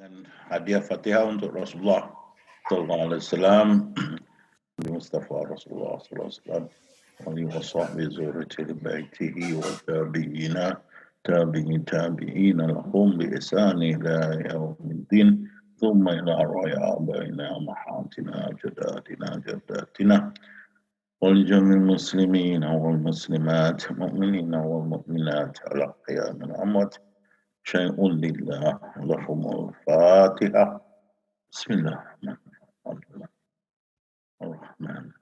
dengan hadiah Fatihah untuk Rasulullah sallallahu alaihi wasallam, Mustafa Rasulullah sallallahu alaihi wasallam, wa sahbihi zurriyyati baitihi wa tabi'ina lahum bi ihsani ila yaumiddin thumma ila arwaya abaina mahatina jadatina wal jamil muslimin wal muslimat mu'minina wal mu'minat ala qiyam al-amwat syai'un lillah lahumul fatihah. Bismillahirrahmanirrahim. Ar-Rahman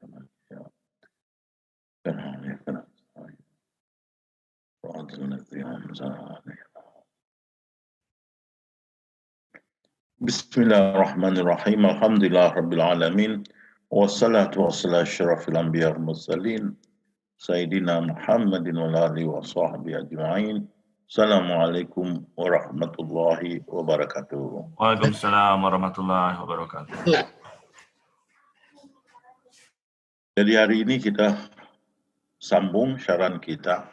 Bismillahirrahmanirrahim. Alhamdulillah Rabbil Alamin. Wassalatu wassalamu asyrafil anbiya wal mursalin Sayyidina Muhammadin wa alihi wa sahbihi ajma'in. Assalamualaikum warahmatullahi wabarakatuh. Waalaikumsalam warahmatullahi wabarakatuh. Jadi hari ini kita sambung syaran kita.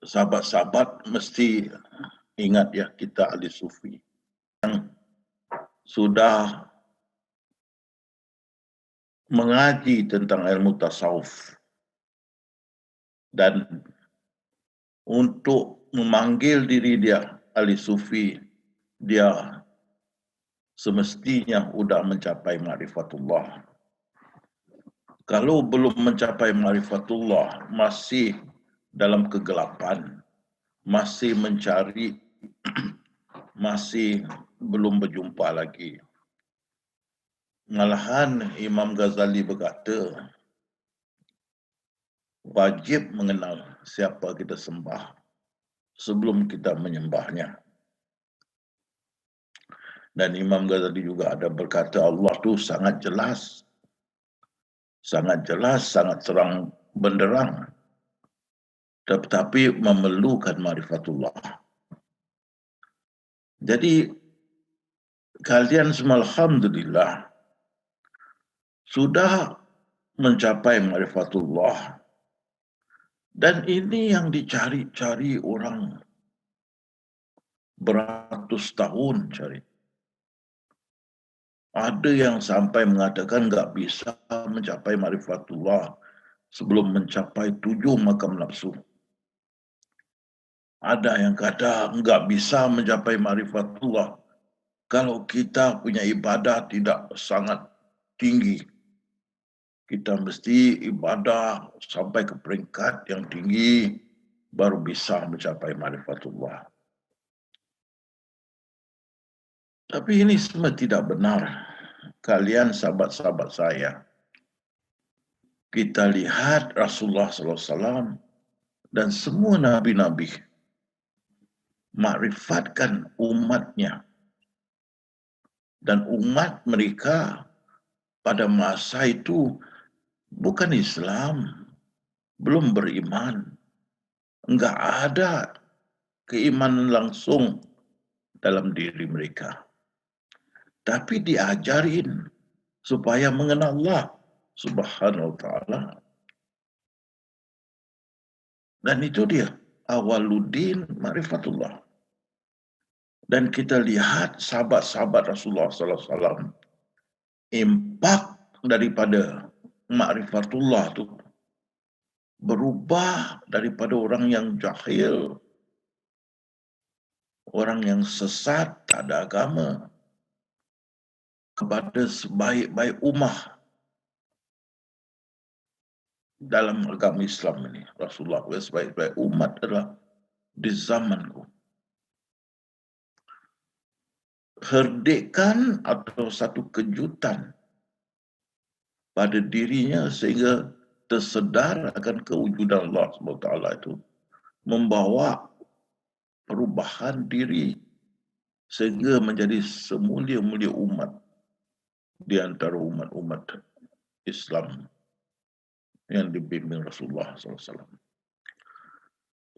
Sahabat-sahabat mesti ingat ya, kita ahli sufi yang sudah mengaji tentang ilmu tasawuf dan untuk memanggil diri dia ahli sufi, dia semestinya sudah mencapai ma'rifatullah. Kalau belum mencapai ma'rifatullah, masih dalam kegelapan, masih mencari, masih belum berjumpa lagi. Malahan Imam Ghazali berkata, wajib mengenal siapa kita sembah sebelum kita menyembahnya. Dan Imam Ghazali juga ada berkata, Allah itu sangat jelas, sangat terang benderang, tetapi memerlukan ma'rifatullah. Jadi kalian semua alhamdulillah sudah mencapai ma'rifatullah. Dan ini yang dicari-cari orang beratus tahun cari. Ada yang sampai mengatakan enggak bisa mencapai ma'rifatullah sebelum mencapai 7 makam nafsu. Ada yang kata enggak bisa mencapai ma'rifatullah kalau kita punya ibadah tidak sangat tinggi. Kita mesti ibadah sampai ke peringkat yang tinggi baru bisa mencapai ma'rifatullah. Tapi ini semua tidak benar. Kalian sahabat-sahabat saya, kita lihat Rasulullah SAW dan semua nabi-nabi makrifatkan umatnya. Dan umat mereka pada masa itu bukan Islam, belum beriman. Enggak ada keimanan langsung dalam diri mereka. Tapi diajarin supaya mengenal Allah Subhanahu wa ta'ala. Dan itu dia, awaluddin ma'rifatullah. Dan kita lihat sahabat-sahabat Rasulullah SAW impak daripada ma'rifatullah itu berubah daripada orang yang jahil, orang yang sesat, tak ada agama, kepada sebaik-baik ummah dalam agama Islam ini. Rasulullah sebaik-baik umat adalah di zamanku. Herdekan atau satu kejutan pada dirinya sehingga tersedar akan kewujudan Allah SWT itu membawa perubahan diri sehingga menjadi semulia-mulia umat di antara umat-umat Islam yang dibimbing Rasulullah SAW.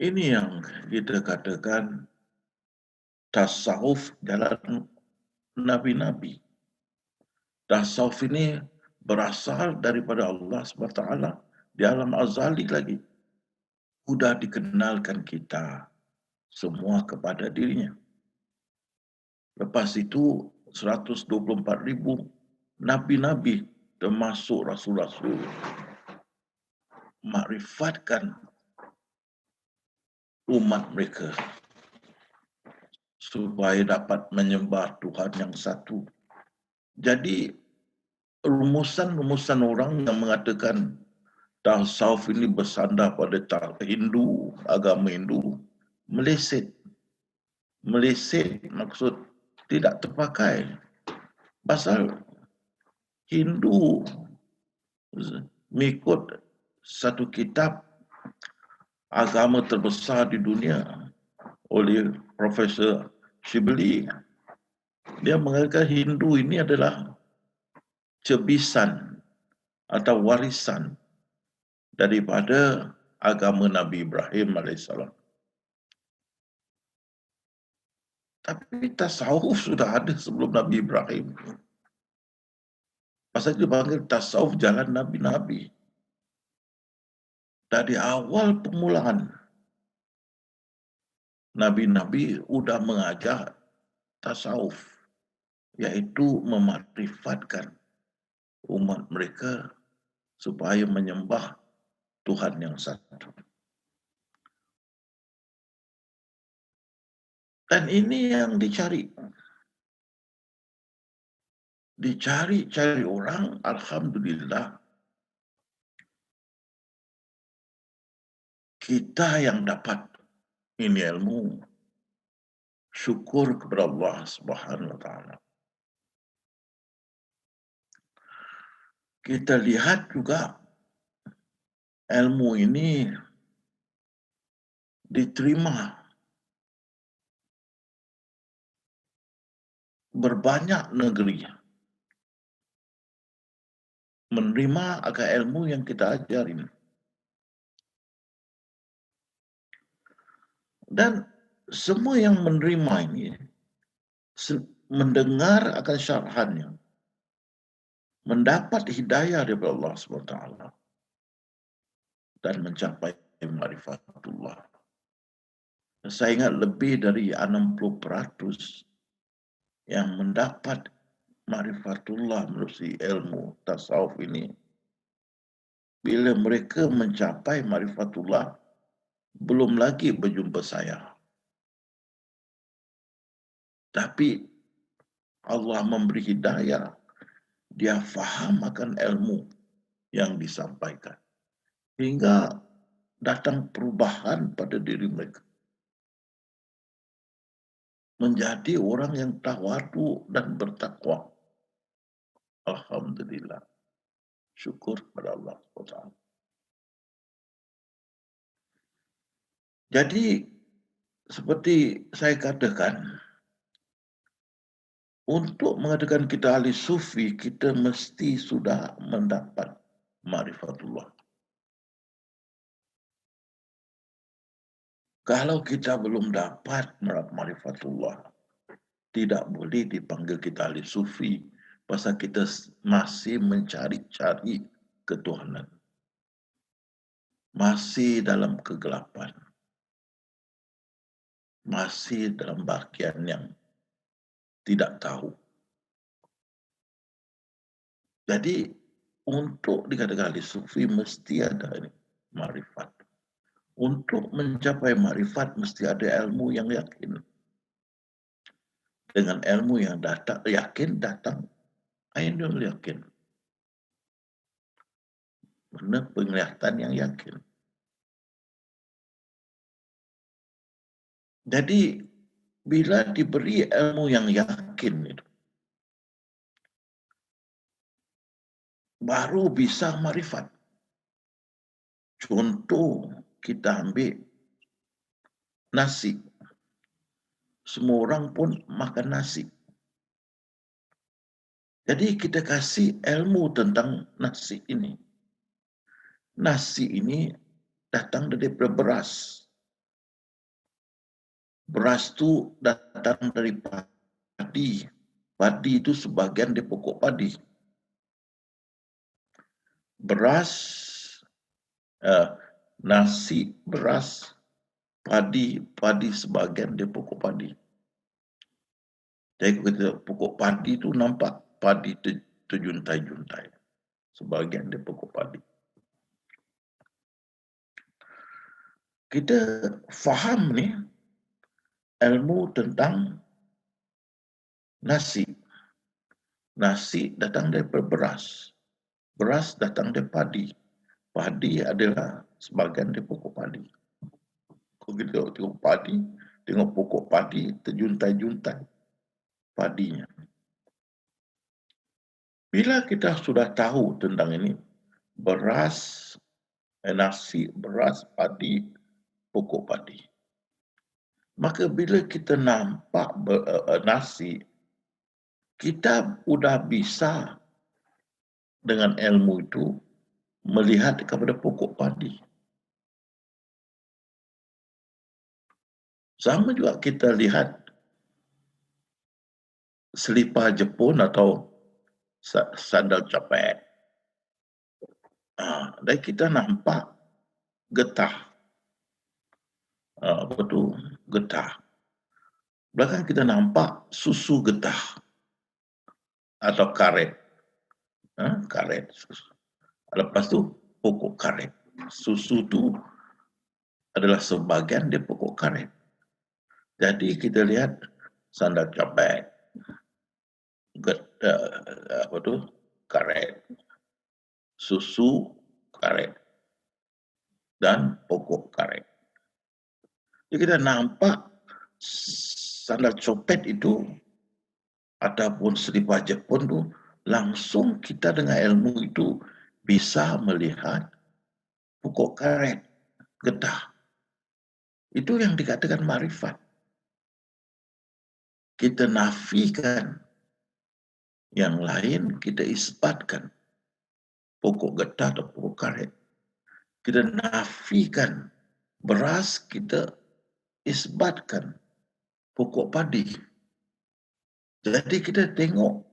Ini yang kita katakan tasawuf jalan nabi-nabi. Tasawuf ini berasal daripada Allah SWT di alam azali lagi. Sudah dikenalkan kita semua kepada dirinya. Lepas itu 124,000 nabi-nabi termasuk rasul-rasul makrifatkan umat mereka supaya dapat menyembah Tuhan yang satu. Jadi rumusan-rumusan orang yang mengatakan tasawuf ini bersandar pada Hindu, agama Hindu, meleset. Meleset maksud tidak terpakai. Pasal Hindu mengikut satu kitab agama terbesar di dunia oleh Profesor Shibli. Dia mengatakan Hindu ini adalah cebisan atau warisan daripada agama Nabi Ibrahim AS. Tapi tasawuf sudah ada sebelum Nabi Ibrahim. Pasal dia panggil tasawuf jalan Nabi-Nabi. Dari awal permulaan, Nabi-Nabi sudah mengajar tasawuf, iaitu memakrifatkan umat mereka supaya menyembah Tuhan yang satu. Dan ini yang dicari. Dicari-cari orang, alhamdulillah, kita yang dapat ini ilmu, syukur kepada Allah Subhanahu wa taala. Kita lihat juga ilmu ini diterima berbanyak negeri menerima akan ilmu yang kita ajarin. Dan semua yang menerima ini mendengar akan syarahannya, mendapat hidayah daripada Allah SWT dan mencapai ma'rifatullah. Saya ingat lebih dari 60% yang mendapat ma'rifatullah melalui ilmu tasawuf ini, bila mereka mencapai ma'rifatullah, belum lagi berjumpa saya. Tapi Allah memberi hidayah, dia faham akan ilmu yang disampaikan. Hingga datang perubahan pada diri mereka. Menjadi orang yang tawadu dan bertakwa. Alhamdulillah. Syukur kepada Allah SWT. Jadi, seperti saya katakan, untuk mengatakan kita ahli sufi, kita mesti sudah mendapat ma'rifatullah. Kalau kita belum dapat ma'rifatullah, tidak boleh dipanggil kita ahli sufi, pasal kita masih mencari-cari ketuhanan. Masih dalam kegelapan. Masih dalam bahagian yang tidak tahu. Jadi, untuk dikatakan ahli sufi, mesti ada ma'rifat. Untuk mencapai ma'rifat, mesti ada ilmu yang yakin. Dengan ilmu yang yakin datang ainul yakin. Benar penglihatan yang yakin. Jadi, bila diberi ilmu yang yakin itu, baru bisa ma'rifat. Contoh, kita ambil nasi. Semua orang pun makan nasi. Jadi kita kasih ilmu tentang nasi ini. Nasi ini datang dari beras. Beras itu datang dari padi. Padi itu sebagian dari pokok padi. Beras, nasi, beras, padi sebagian dia pokok padi. Jadi kalau kita pokok padi tu nampak padi terjuntai-juntai. Sebagian dia pokok padi. Kita faham ni ilmu tentang nasi. Nasi datang daripada beras. Beras datang dari padi. Padi adalah sebagian dari pokok padi. Kalau kita tengok padi, tengok pokok padi terjuntai-juntai padinya. Bila kita sudah tahu tentang ini, beras, nasi, beras, padi, pokok padi. Maka bila kita nampak nasi, kita sudah bisa dengan ilmu itu melihat kepada pokok padi. Sama juga kita lihat selipar Jepun atau sandal capek. Dan kita nampak getah. Apa tu? Getah. Belakang kita nampak susu getah atau karet. Karet. Lepas tu pokok karet. Susu tu adalah sebahagian dari pokok karet. Jadi kita lihat sandal capek, apa tu? Karet. Susu karet dan pokok karet. Jadi kita nampak sandal copet itu ataupun selipar Jepun tu langsung kita dengan ilmu itu bisa melihat pokok karet, getah. Itu yang dikatakan marifat. Kita nafikan, yang lain kita isbatkan. Pokok getah atau pokok karet. Kita nafikan beras, kita isbatkan pokok padi. Jadi kita tengok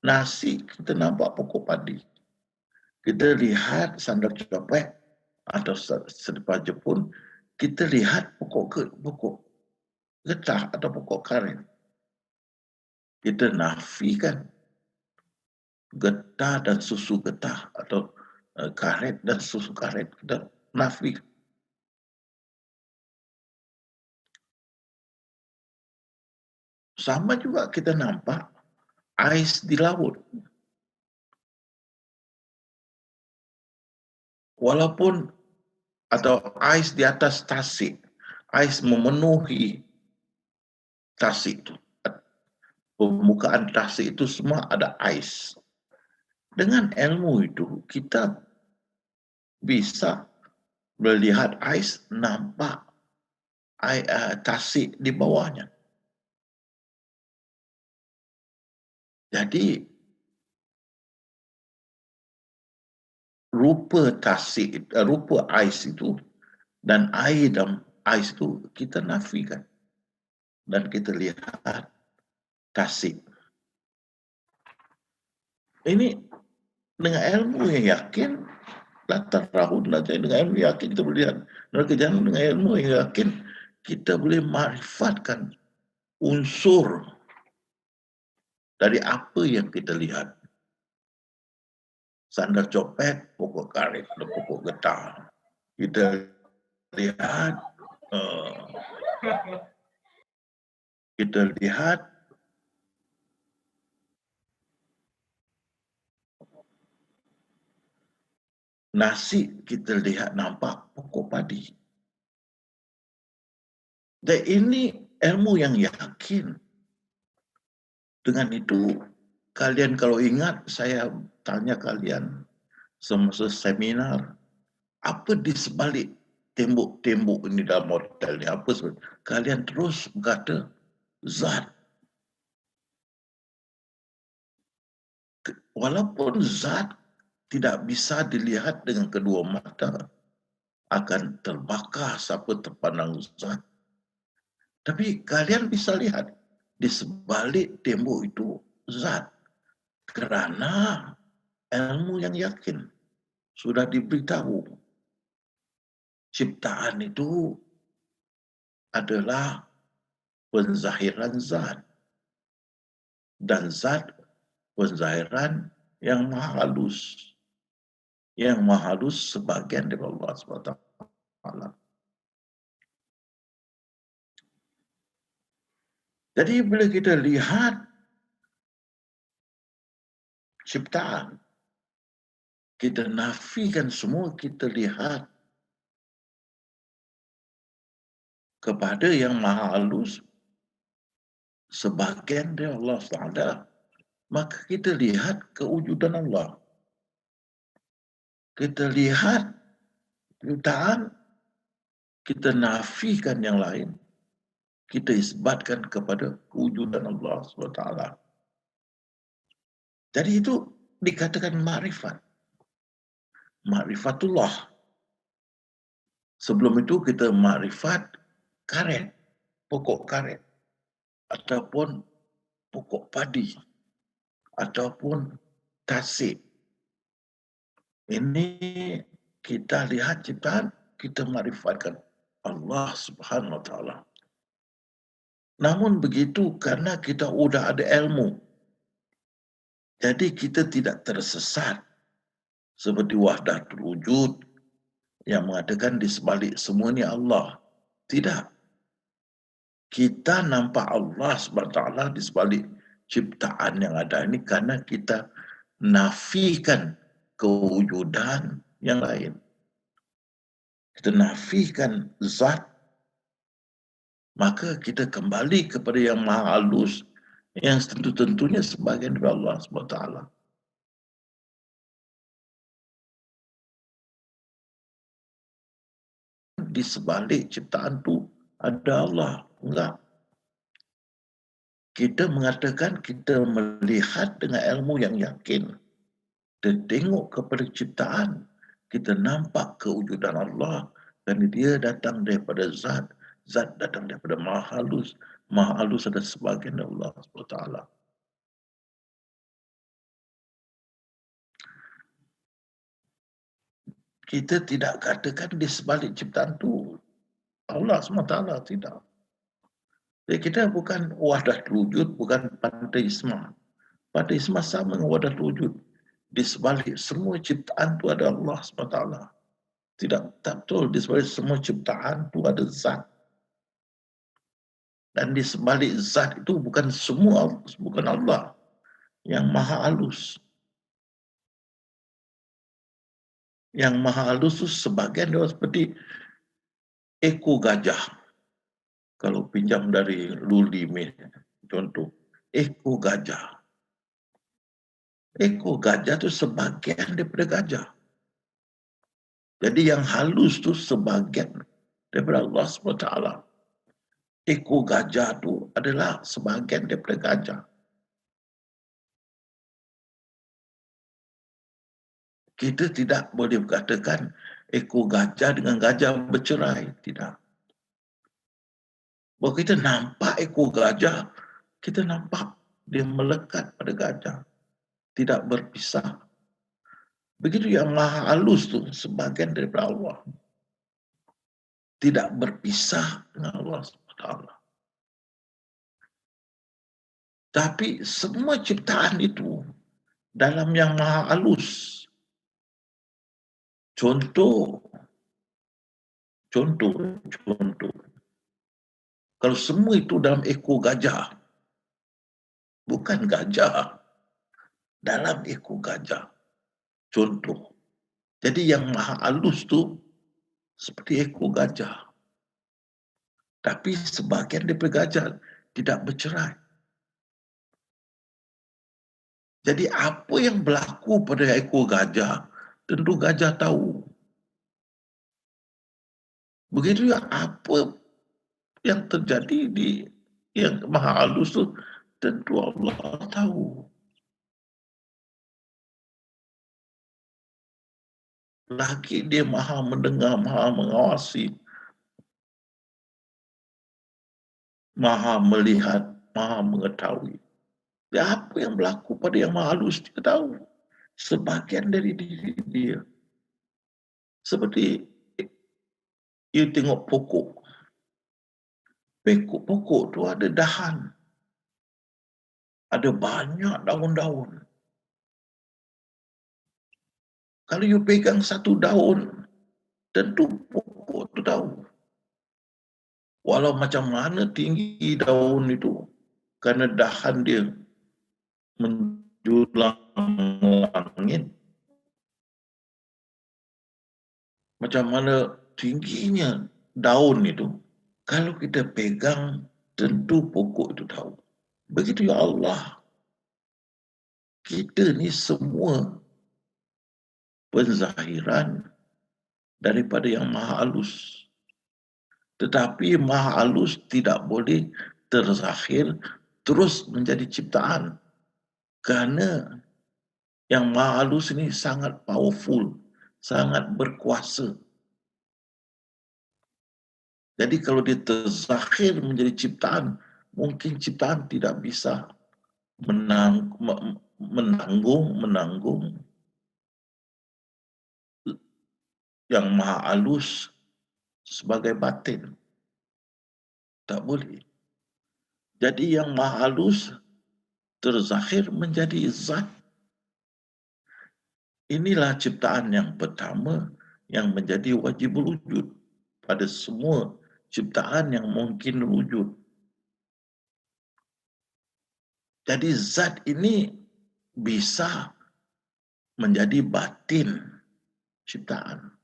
nasi, kita nampak pokok padi. Kita lihat sandal copet atau selipar Jepun, kita lihat pokok getah atau pokok karet. Kita nafikan getah dan susu getah atau karet dan susu karet. Kita nafikan. Sama juga kita nampak ais di laut. Walaupun atau ais di atas tasik, ais memenuhi tasik itu. Permukaan tasik itu semua ada ais. Dengan ilmu itu kita bisa melihat ais, nampak tasik di bawahnya. Jadi rupa tasik, rupa ais itu dan air dalam ais itu kita nafikan dan kita lihat tasik. Ini dengan ilmu yang yakin, latar rahun dengan ilmu yakin kita boleh lihat. Dengan ilmu yang yakin kita boleh marifatkan unsur dari apa yang kita lihat. Sandal copet, pokok karet, pokok getah. Kita lihat nasi, kita lihat nampak pokok padi. Dan ini ilmu yang yakin. Dengan itu, kalian kalau ingat, saya tanya kalian semasa seminar, apa di sebalik tembok-tembok ini dalam hotel ni? Apa sebalik? Kalian terus berkata, zat. Walaupun zat tidak bisa dilihat dengan kedua mata, akan terbakar siapa terpandang zat. Tapi kalian bisa lihat di sebalik tembok itu zat. Kerana ilmu yang yakin sudah diberitahu. Ciptaan itu adalah penzahiran zat. Dan zat penzahiran yang maha halus. Yang maha halus sebagian dari Allah SWT. Jadi bila kita lihat ciptaan, kita nafikan semua, kita lihat kepada yang maha halus sebagian dari Allah SWT, maka kita lihat kewujudan Allah. Kita lihat ciptaan, kita nafikan yang lain, kita isbatkan kepada kewujudan Allah SWT. Jadi itu dikatakan ma'rifat. Ma'rifatullah. Sebelum itu kita ma'rifat karet, pokok karet, ataupun pokok padi, ataupun tasik. Ini kita lihat ciptaan, kita ma'rifatkan Allah Subhanahu Wa Taala. Namun begitu karena kita sudah ada ilmu, jadi kita tidak tersesat seperti wahdatul wujud yang mengatakan di sebalik semua ini Allah. Tidak. Kita nampak Allah SWT di sebalik ciptaan yang ada ini karena kita nafikan kewujudan yang lain. Kita nafikan zat, maka kita kembali kepada yang maha halus yang tentu-tentunya sebagian dari Allah SWT. Di sebalik ciptaan itu ada Allah. Enggak. Kita mengatakan kita melihat dengan ilmu yang yakin. Kita tengok kepada ciptaan. Kita nampak kewujudan Allah. Dan dia datang daripada zat. Zat datang daripada maha halus. Maha halus ada sebagian dari Allah SWT. Kita tidak katakan di sebalik ciptaan itu Allah SWT. Tidak. Jadi kita bukan wahdatul wujud, bukan panteisme. Panteisme sama dengan wahdatul wujud. Di sebalik semua ciptaan itu ada Allah SWT. Tidak betul. Di sebalik semua ciptaan itu ada zat. Dan di sebalik zat itu bukan semua, bukan Allah yang maha halus. Yang maha halus itu sebagian dia seperti ekor gajah. Kalau pinjam dari Luli, contoh, ekor gajah. Ekor gajah itu sebagian daripada gajah. Jadi yang halus itu sebagian daripada Allah SWT. Ekor gajah itu adalah sebagian daripada gajah. Kita tidak boleh katakan ekor gajah dengan gajah bercerai. Tidak. Kalau kita nampak ekor gajah, kita nampak dia melekat pada gajah. Tidak berpisah. Begitu yang maha halus tu sebagian daripada Allah. Tidak berpisah dengan Allah SWT. Tapi semua ciptaan itu dalam yang maha halus. Contoh. Kalau semua itu dalam ekor gajah, bukan gajah, dalam ekor gajah. Contoh. Jadi yang maha halus tu seperti ekor gajah. Tapi sebagian daripada gajah tidak bercerai. Jadi apa yang berlaku pada ekor gajah, tentu gajah tahu. Begitu juga apa yang terjadi di yang maha halus tu, tentu Allah tahu. Lagi dia maha mendengar, maha mengawasi, maha melihat, maha mengetahui. Dan apa yang berlaku pada yang maha halus, dia tahu. Sebagian dari diri dia. Seperti you tengok pokok. pokok tu ada dahan. Ada banyak daun-daun. Kalau you pegang satu daun, tentu pokok tu tahu. Walau macam mana tinggi daun itu, kerana dahan dia menjulang langit, macam mana tingginya daun itu, kalau kita pegang, tentu pokok itu tahu. Begitu ya Allah. Kita ni semua penzahiran daripada yang maha halus. Tetapi maha halus tidak boleh terzahir terus menjadi ciptaan. Kerana yang maha halus ini sangat powerful, sangat berkuasa. Jadi kalau dia terzahir menjadi ciptaan, mungkin ciptaan tidak bisa menanggung yang maha halus sebagai batin. Tak boleh. Jadi yang maha halus terzahir menjadi zat. Inilah ciptaan yang pertama yang menjadi wajib wujud pada semua ciptaan yang mungkin wujud. Jadi zat ini bisa menjadi batin ciptaan.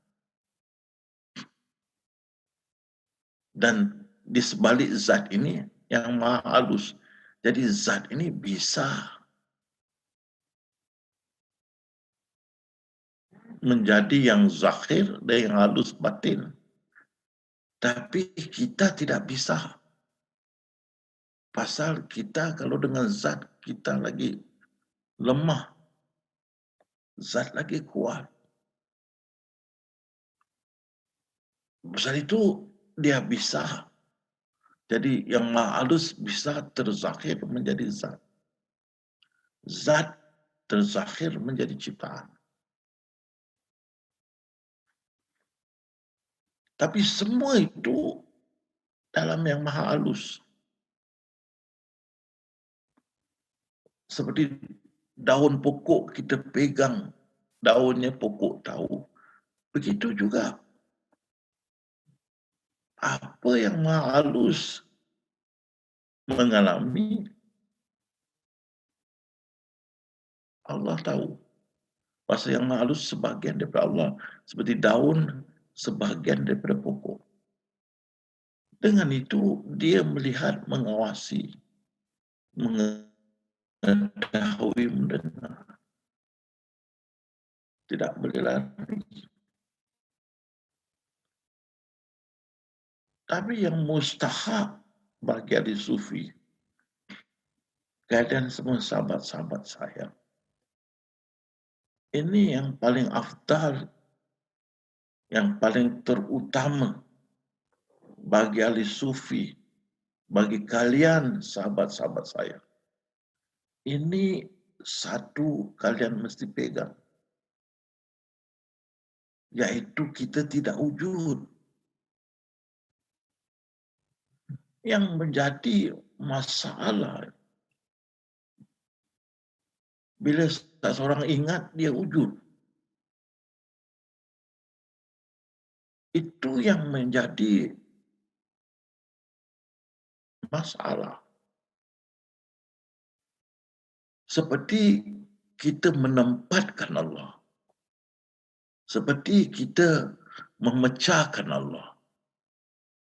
Dan di sebalik zat ini yang maha halus. Jadi zat ini bisa menjadi yang zahir dan yang halus batin. Tapi kita tidak bisa. Pasal kita kalau dengan zat kita lagi lemah. Zat lagi kuat. Pasal itu dia bisa. Jadi yang maha halus bisa terzahir menjadi zat. Zat terzahir menjadi ciptaan. Tapi semua itu dalam yang maha halus. Seperti daun pokok kita pegang, daunnya pokok tahu. Begitu juga. Apa yang maha halus mengalami, Allah tahu. Pasal yang maha halus sebagian daripada Allah. Seperti daun sebagian daripada pokok. Dengan itu, dia melihat, mengawasi, mengetahui, mendengar. Tidak boleh lari. Tapi yang mustahak bagi ahli sufi, keadaan semua sahabat-sahabat saya, ini yang paling afdal, yang paling terutama bagi ahli sufi, bagi kalian sahabat-sahabat saya. Ini satu kalian mesti pegang. Yaitu kita tidak wujud. Yang menjadi masalah, bila seseorang ingat dia wujud. Itu yang menjadi masalah. Seperti kita menempatkan Allah. Seperti kita memecahkan Allah.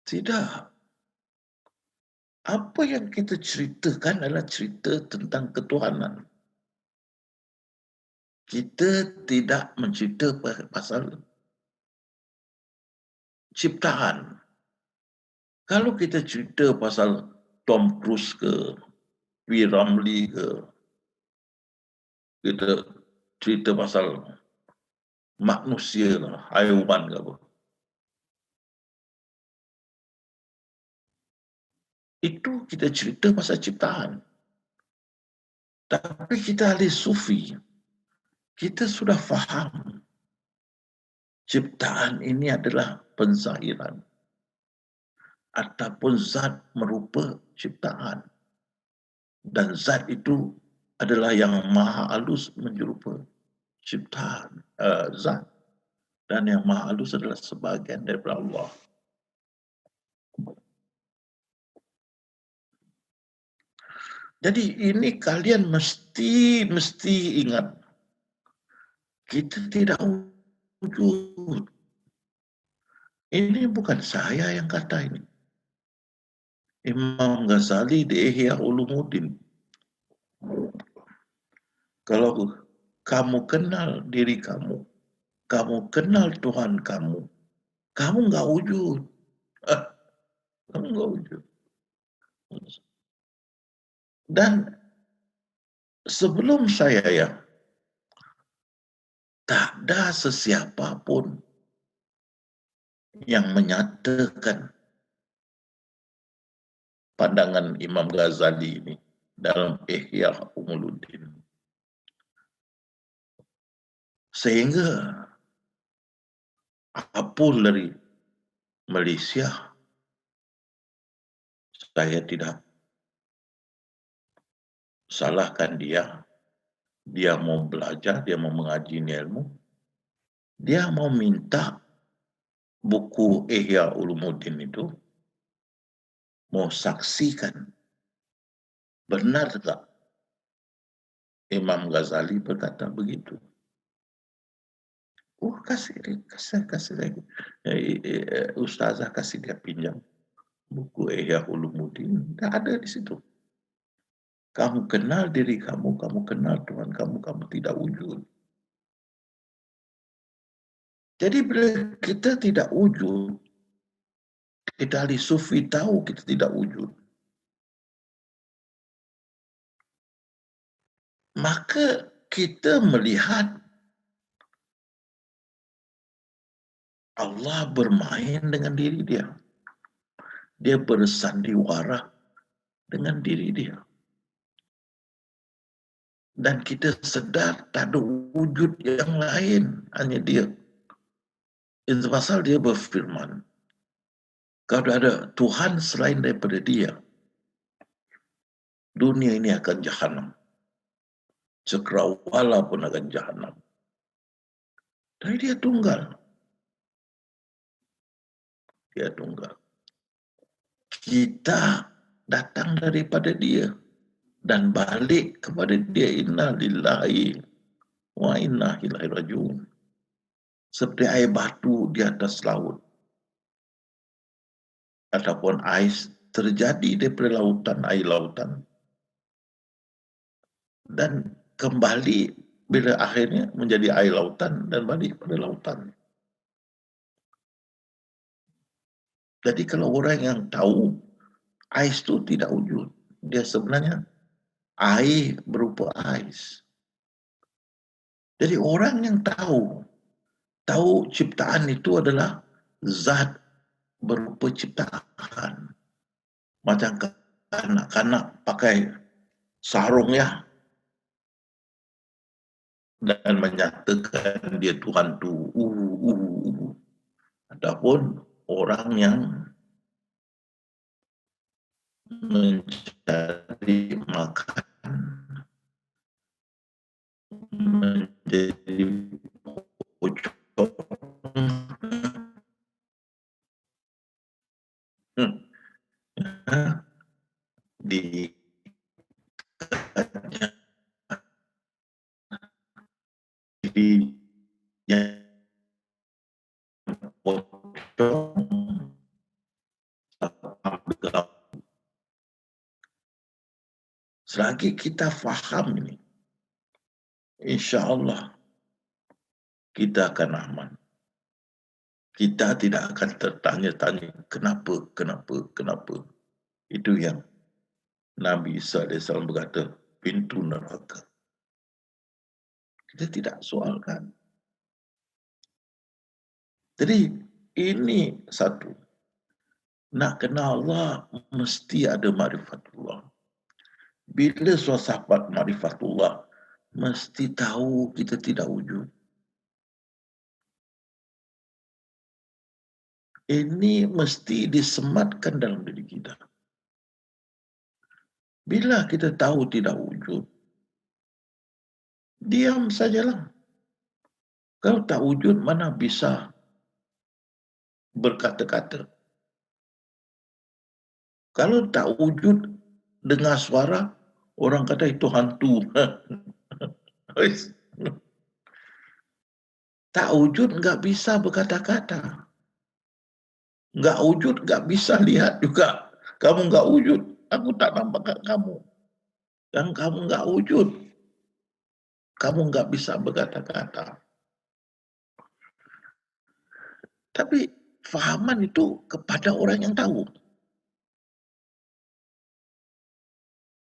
Tidak. Apa yang kita ceritakan adalah cerita tentang ketuhanan. Kita tidak mencerita pasal ciptaan. Kalau kita cerita pasal Tom Cruise ke, P. Ramlee ke, kita cerita pasal manusia lah, haiwan ke apa. Itu kita cerita pasal ciptaan. Tapi kita ahli sufi, kita sudah faham ciptaan ini adalah penzahiran. ataupun zat merupa ciptaan. Dan zat itu adalah yang maha halus menyerupa ciptaan zat. Dan yang maha halus adalah sebahagian daripada Allah. Jadi ini kalian mesti ingat. Kita tidak wujud. Ini bukan saya yang kata ini. Imam Ghazali di Ihya Ulumuddin. Kalau kamu kenal diri kamu kenal Tuhan kamu nggak wujud. Kamu nggak wujud. Dan sebelum saya tak ada sesiapa pun yang menyatakan pandangan Imam Ghazali ini dalam Ihya Ulumuddin. Sehingga apapun dari Malaysia, saya tidak salahkan dia. Dia mau belajar, dia mau mengaji ilmu, dia mau minta buku Ihya Ulumuddin itu, mau saksikan benar tak Imam Ghazali berkata begitu. Kasih lagi. Ustazah kasih dia pinjam buku Ihya Ulumuddin. Tak ada di situ. Kamu kenal diri kamu kenal Tuhan kamu tidak wujud. Jadi bila kita tidak wujud, kita ahli sufi tahu kita tidak wujud. Maka kita melihat Allah bermain dengan diri dia. Dia bersandiwara dengan diri dia. Dan kita sedar tak ada wujud yang lain, hanya dia. Itu pasal dia berfirman, kalau ada Tuhan selain daripada dia, dunia ini akan jahanam. Cakrawala pun akan jahanam. Tapi dia tunggal. Dia tunggal. Kita datang daripada dia dan balik kepada dia. Inna lillahi wa inna ilaihi rajiun. Seperti air batu di atas laut. Ataupun ais terjadi daripada lautan, air lautan. Dan kembali bila akhirnya menjadi air lautan dan balik pada lautan. Jadi kalau orang yang tahu ais itu tidak wujud, dia sebenarnya air berupa ais. Jadi orang yang tahu ciptaan itu adalah zat berupa ciptaan. Macam kanak-kanak pakai sarung ya, dan menyatakan dia Tuhan tu. Adapun orang yang mencari makan menjadi pocong di pocong selagi kita faham ini, insya-Allah kita akan aman. Kita tidak akan tertanya-tanya kenapa. Itu yang Nabi Isa AS berkata, pintu neraka. Kita tidak soalkan. Jadi ini satu. Nak kenal Allah mesti ada ma'rifatullah. Bila sahabat ma'rifatullah mesti tahu kita tidak wujud. Ini mesti disematkan dalam diri kita. Bila kita tahu tidak wujud, diam sajalah. Kalau tak wujud, mana bisa berkata-kata. Kalau tak wujud, dengar suara, orang kata itu hantu. Tak wujud, enggak bisa berkata-kata. Enggak wujud, enggak bisa lihat juga. Kamu enggak wujud, aku tak nampak kamu. Dan kamu enggak wujud, kamu enggak bisa berkata-kata. Tapi fahaman itu kepada orang yang tahu.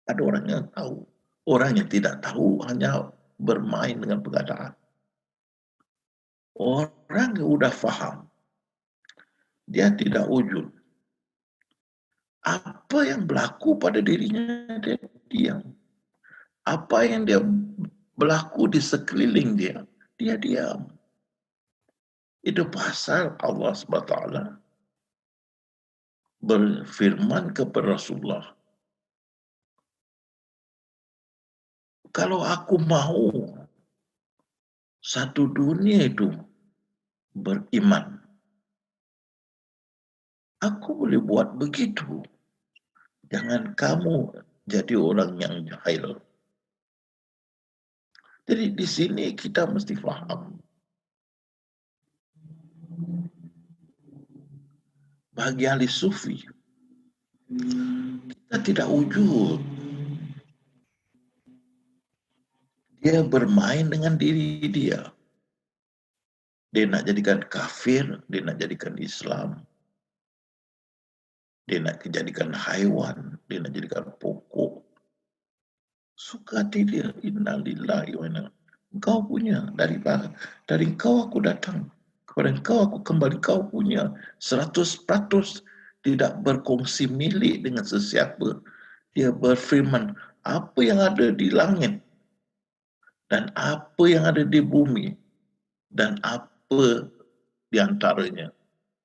Ada orang yang tahu. Orang yang tidak tahu hanya bermain dengan perkataan. Orang yang sudah faham, dia tidak wujud. Apa yang berlaku pada dirinya, dia diam. Apa yang dia berlaku di sekeliling dia, dia diam. Itu pasal Allah SWT berfirman kepada Rasulullah, kalau aku mau satu dunia itu beriman, aku boleh buat begitu. Jangan kamu jadi orang yang jahil. Jadi di sini kita mesti faham. Bagi ahli sufi, kita tidak wujud. Dia bermain dengan diri dia. Dia nak jadikan kafir, dia nak jadikan Islam. Dia nak jadikan haiwan, dia nak jadikan pokok. Suka tidak, innalillahi wa inna. Engkau punya, dari engkau aku datang. Kepada engkau aku kembali, kau punya 100% tidak berkongsi milik dengan sesiapa. Dia berfirman, apa yang ada di langit dan apa yang ada di bumi dan apa di antaranya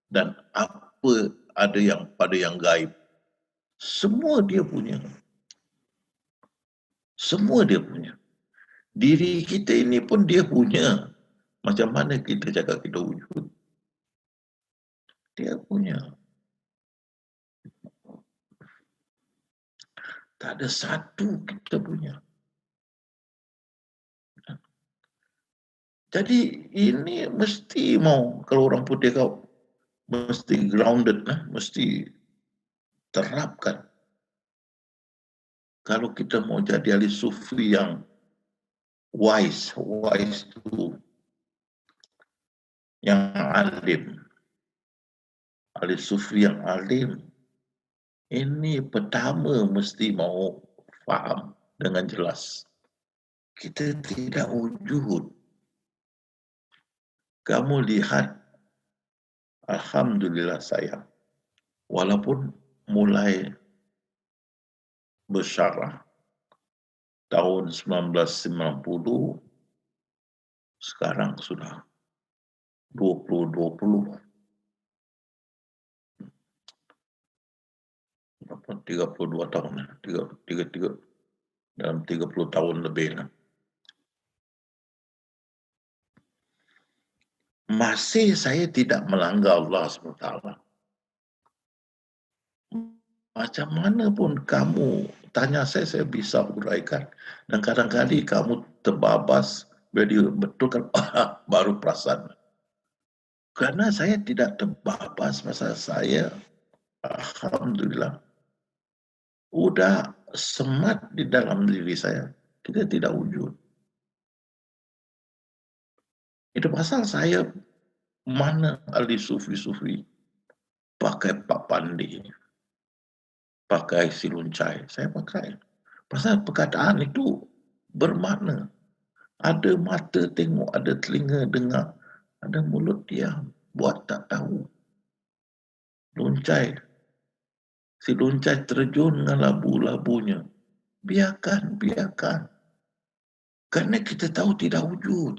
dan apa ada yang pada yang gaib. Semua dia punya. Semua dia punya. Diri kita ini pun dia punya. Macam mana kita cakap kita wujud? Dia punya. Tak ada satu kita punya. Jadi ini mesti mau, kalau orang putih kau, mesti grounded, mesti terapkan. Kalau kita mau jadi ahli sufi yang wise itu yang alim, ahli sufi yang alim, ini pertama mesti mau faham dengan jelas. Kita tidak wujud. Kamu lihat, alhamdulillah saya, walaupun mulai bersyarah tahun 1990, sekarang sudah 2020. 32 tahun, dalam 30 tahun lebih. Masih saya tidak melanggar Allah SWT. Macam mana pun kamu tanya saya bisa uraikan. Dan kadang-kadang kamu terbabas, betulkan, baru perasan. Karena saya tidak terbabas, masa saya, alhamdulillah, udah semat di dalam diri saya. Kita tidak wujud. Itu pasal saya mana ahli sufi-sufi pakai Pak Pandi, pakai si Luncai, saya pakai. Pasal perkataan itu bermakna. Ada mata tengok, ada telinga dengar, ada mulut diam, buat tak tahu. Luncai, si Luncai terjun dengan labu-labunya. Biarkan. Karena kita tahu tidak wujud.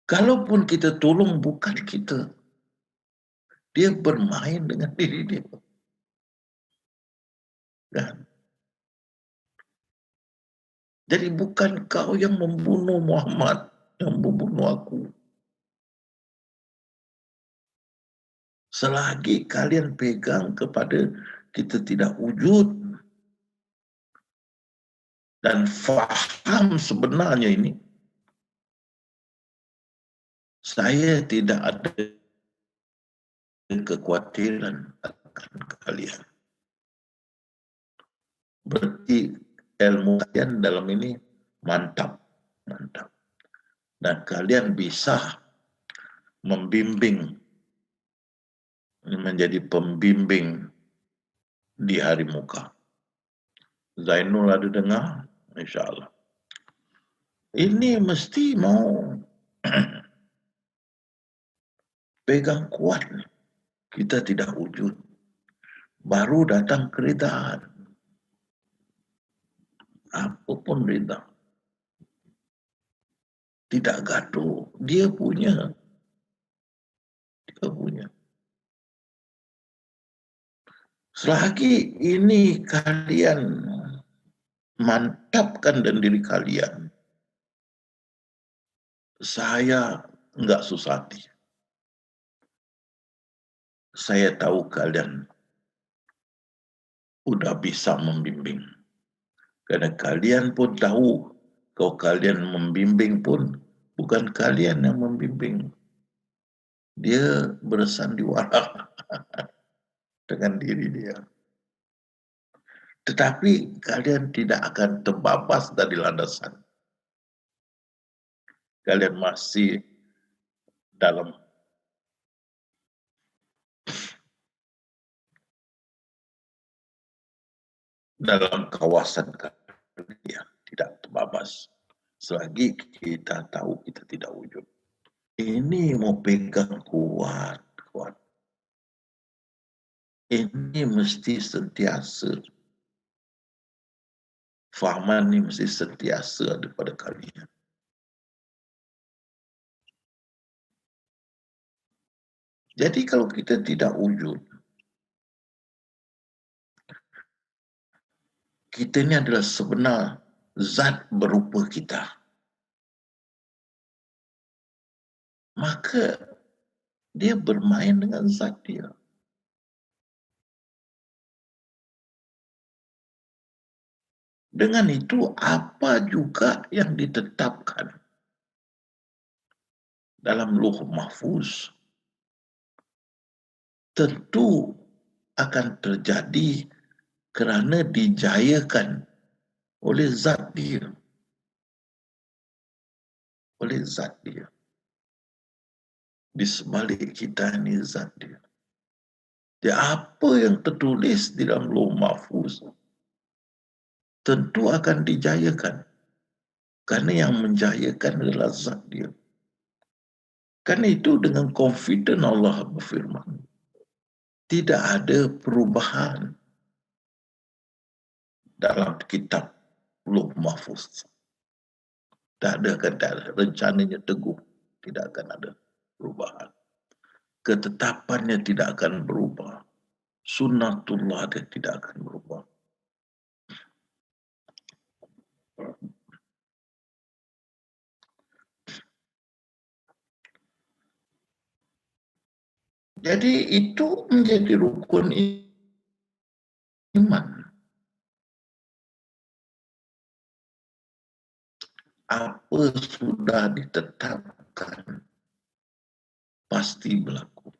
Kalaupun kita tolong, bukan kita. Dia bermain dengan diri dia. Kan? Jadi bukan kau yang membunuh Muhammad, yang membunuh aku. Selagi kalian pegang kepada kita tidak wujud dan faham sebenarnya ini, saya tidak ada kekhawatiran akan kalian. Berarti ilmu kalian dalam ini mantap. Dan kalian bisa membimbing, menjadi pembimbing di hari muka. Zainul ada dengar? Insya Allah. Ini mesti mau pegang kuat. Kita tidak wujud. Baru datang keridaan. Apapun rida. Tidak gaduh. Dia punya. Selagi ini kalian mantapkan dan diri kalian, saya enggak susah hati. Saya tahu kalian udah bisa membimbing. Karena kalian pun tahu kalau kalian membimbing pun bukan kalian yang membimbing. Dia bersandiwara dengan diri dia. Tetapi kalian tidak akan terbabas dari landasan. Kalian masih dalam kawasan kalian, tidak terbabas. Selagi kita tahu kita tidak wujud. Ini mau pegang kuat. Ini mesti sentiasa. Fahaman ini mesti sentiasa ada pada kalian. Jadi kalau kita tidak wujud, kita ini adalah sebenar zat berupa kita. Maka dia bermain dengan zat dia. Dengan itu apa juga yang ditetapkan dalam Lauh Mahfuz tentu akan terjadi kerana dijayakan oleh zat dia. Oleh zat dia. Di sebalik kita ini zat dia. Jadi apa yang tertulis di dalam Lauh Mahfuz tentu akan dijayakan. Karena yang menjayakan adalah zat dia. Karena itu dengan confident Allah berfirman. Tidak ada perubahan dalam kitab Lauh Mahfuz. Tak ada kata rencananya teguh. Tidak akan ada perubahan. Ketetapannya tidak akan berubah. Sunnatullah dia tidak akan berubah. Jadi itu menjadi rukun iman. Apa sudah ditetapkan pasti berlaku.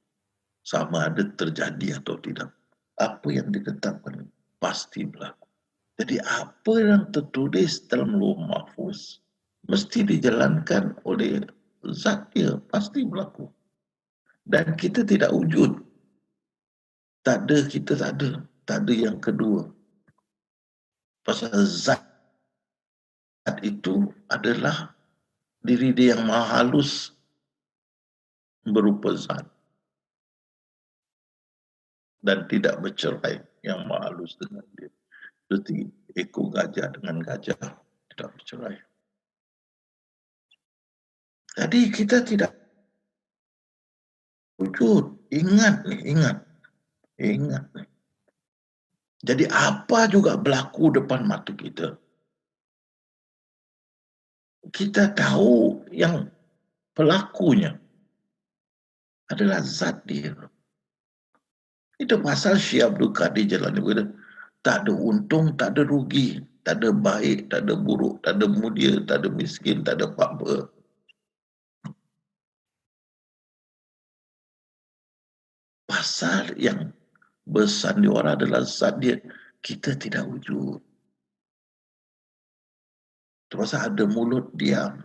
Sama ada terjadi atau tidak. Apa yang ditetapkan pasti berlaku. Jadi apa yang tertulis dalam Lauh Mahfuz mesti dijalankan oleh zat dia, pasti berlaku. Dan kita tidak wujud. Tak ada, kita tak ada. Tak ada yang kedua. Pasal zat itu adalah diri dia yang maha halus berupa zat. Dan tidak bercerai yang maha halus dengan dia. Seperti ekor gajah dengan gajah tidak bercerai. Jadi kita tidak wujud. Ingat nih, ingat nih. Jadi apa juga berlaku depan mata kita, kita tahu yang pelakunya adalah zat dia. Itu pasal Syekh Abdul Qadir Jalani berkata, tak ada untung, tak ada rugi, tak ada baik, tak ada buruk, tak ada mulia, tak ada miskin, tak ada apa-apa. Pasal yang bersandiwara adalah zat dia, kita tidak wujud. Itu pasal ada mulut diam.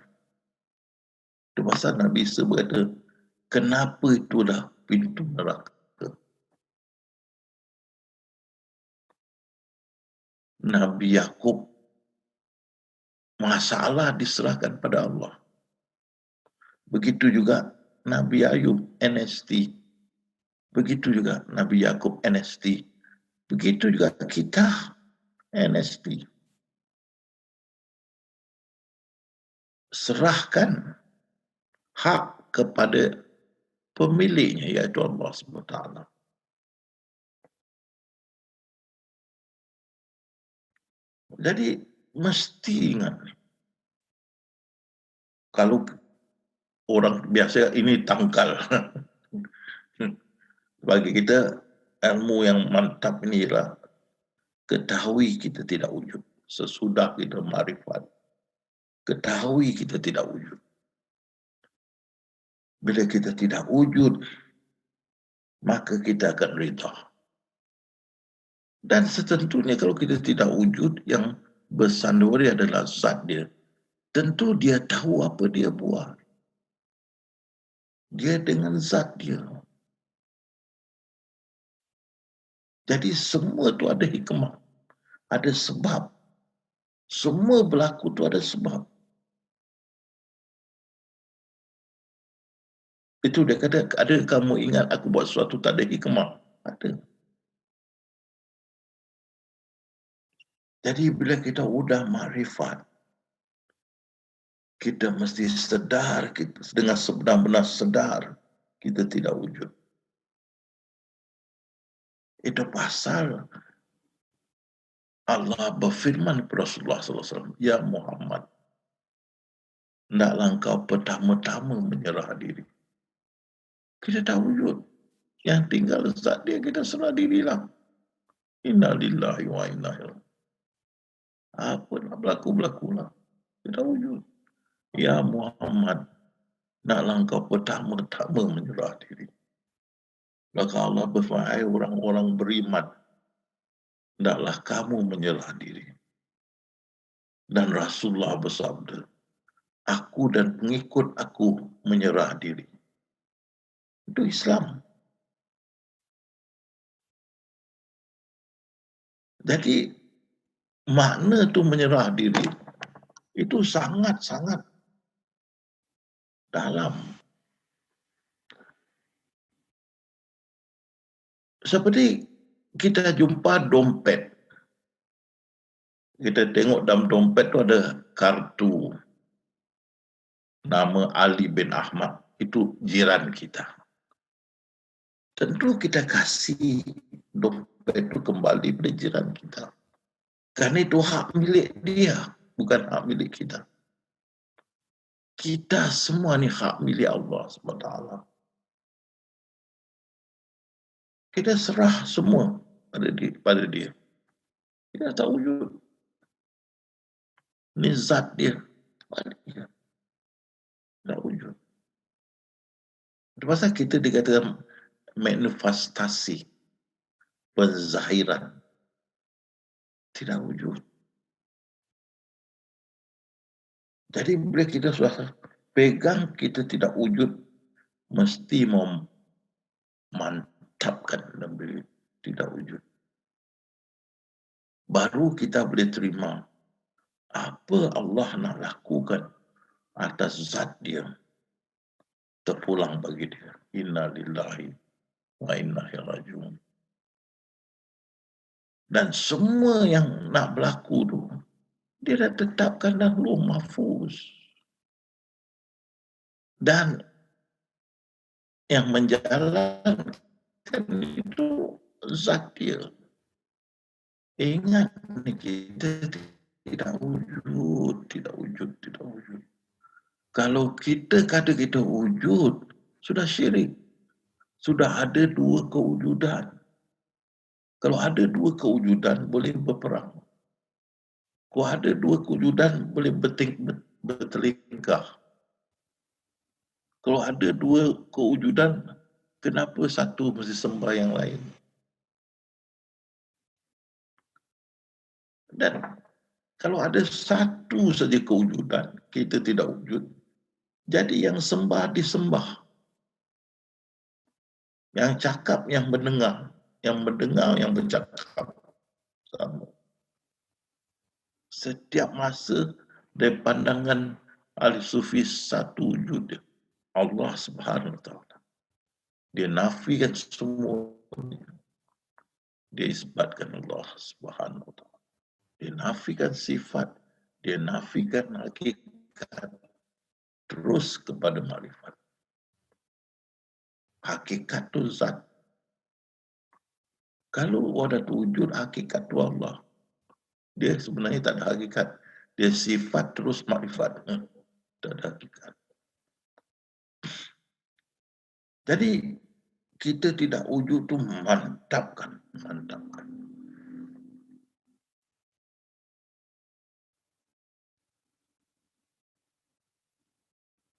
Itu pasal Nabi Isa berkata, kenapa itulah pintu neraka? Nabi Yakub, masalah diserahkan pada Allah. Begitu juga Nabi Ayub, NST. Begitu juga Nabi Yakub, NST. Begitu juga kita, NST. Serahkan hak kepada pemiliknya, iaitu Allah SWT. Jadi, mesti ingat. Kalau orang biasa, ini tangkal. Bagi kita, ilmu yang mantap ini ialah ketahui kita tidak wujud. Sesudah kita marifat, ketahui kita tidak wujud. Bila kita tidak wujud, maka kita akan rida. Dan setentunya kalau kita tidak wujud, yang bersandari adalah zat dia. Tentu dia tahu apa dia buat. Dia dengan zat dia. Jadi semua itu ada hikmah. Ada sebab. Semua berlaku itu ada sebab. Itu dia kata, ada kamu ingat aku buat sesuatu tak ada hikmah? Ada. Jadi bila kita sudah makrifat, kita mesti sedar, kita dengan sebenar-benar sedar, kita tidak wujud. Itu pasal Allah berfirman kepada Rasulullah SAW, ya Muhammad, hendaklah engkau pertama-tama menyerah diri. Kita tak wujud. Yang tinggal zat dia, kita serah dirilah. Inna lillahi wa inna ilaihi. Apa nak berlaku-berlakulah. Kita wujud. Ya Muhammad, hendaklah engkau pertama-tama menyerah diri. Maka Allah berfirman, orang-orang beriman, hendaklah kamu menyerah diri. Dan Rasulullah bersabda, aku dan pengikut aku menyerah diri. Itu Islam. Jadi makna tu menyerah diri itu sangat-sangat dalam. Seperti kita jumpa dompet. Kita tengok dalam dompet tu ada kartu nama Ali bin Ahmad. Itu jiran kita. Tentu kita kasih dompet itu kembali pada jiran kita. Karena itu hak milik dia, bukan hak milik kita. Kita semua ni hak milik Allah SWT. Kita serah semua pada dia. Kita tak wujud. Ini zat dia. Dia tak wujud. Itu pasal kita dikatakan manifestasi, penzahiran. Tidak wujud. Jadi bila kita sudah pegang kita tidak wujud, mesti memantapkan dan tidak wujud. Baru kita boleh terima apa Allah nak lakukan atas zat dia. Terpulang bagi dia. Inna lillahi wa inna ilaihi raji'un. Dan semua yang nak berlaku tu, dia dah tetapkan dalam Lauh Mahfuz. Dan yang menjalankan itu zat dia. Ingat, kita tidak wujud, tidak wujud, tidak wujud. Kalau kita kata kita wujud, sudah syirik. Sudah ada dua kewujudan. Kalau ada dua kewujudan, boleh berperang. Kalau ada dua kewujudan, boleh bertelingkah. Kalau ada dua kewujudan, kenapa satu mesti sembah yang lain? Dan kalau ada satu saja kewujudan, kita tidak wujud. Jadi yang sembah disembah. Yang cakap, yang mendengar. Yang mendengar, yang bercakap. Sama. Setiap masa dari pandangan ahli sufi satu wujud dia. Allah Subhanahu Wa Taala. Dia nafikan semua. Dia isbatkan Allah Subhanahu Wa Taala. Dia nafikan sifat. Dia nafikan hakikat. Terus kepada makrifat. Hakikat tu zat. Kalau ada wujud hakikat tu Allah. Dia sebenarnya tak ada hakikat. Dia sifat terus makrifat. Tak ada hakikat. Jadi kita tidak wujud tu mantapkan.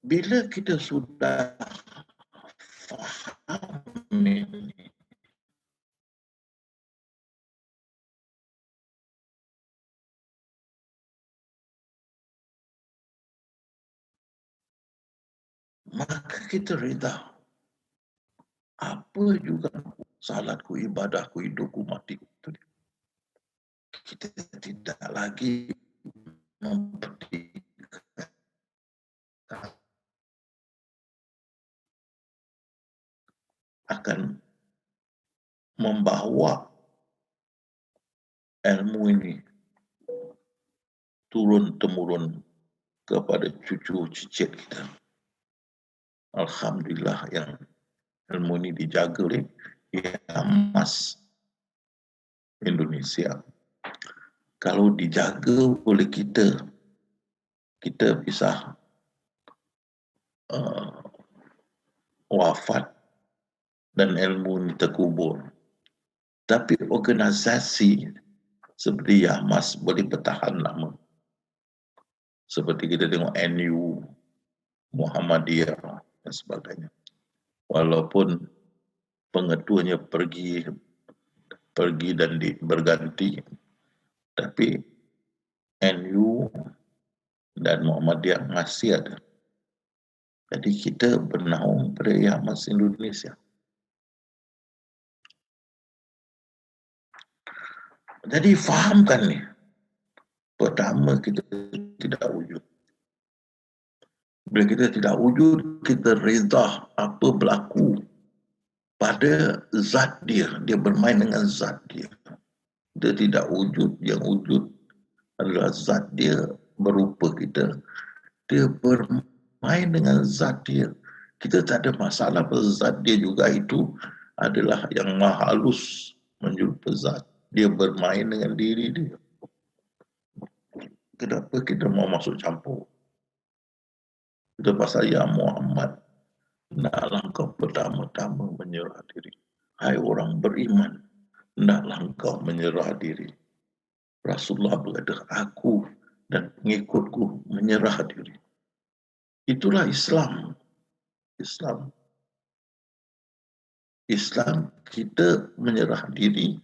Bila kita sudah faham ini, maka kita reda. Apa juga salatku, ibadahku, hidupku, matiku. Kita tidak lagi mempertikan akan membawa ilmu ini turun-temurun kepada cucu cicit kita. Alhamdulillah yang ilmu ini dijaga oleh Yamas Indonesia. Kalau dijaga oleh kita, kita bisa wafat dan ilmu ini terkubur. Tapi organisasi seperti Yamas boleh bertahan lama. Seperti kita tengok NU, Muhammadiyah dan sebagainya. Walaupun pengetuanya pergi dan berganti, tapi NU dan Muhammadiyah masih ada. Jadi kita bernaung pada Yamas Indonesia. Jadi fahamkan ni. Pertama, kita tidak wujud. Bila kita tidak wujud, kita reda apa berlaku pada zat dia. Dia bermain dengan zat dia. Dia tidak wujud. Yang wujud adalah zat dia berupa kita. Dia bermain dengan zat dia. Kita tak ada masalah pada zat dia juga itu adalah yang maha halus menjumpa zat. Dia bermain dengan diri dia. Kenapa kita mau masuk campur? Kita pasal ya Muhammad, hendaklah engkau pertama-tama menyerah diri. Hai orang beriman, hendaklah engkau menyerah diri. Rasulullah berkata, aku dan pengikutku menyerah diri. Itulah Islam. Islam kita menyerah diri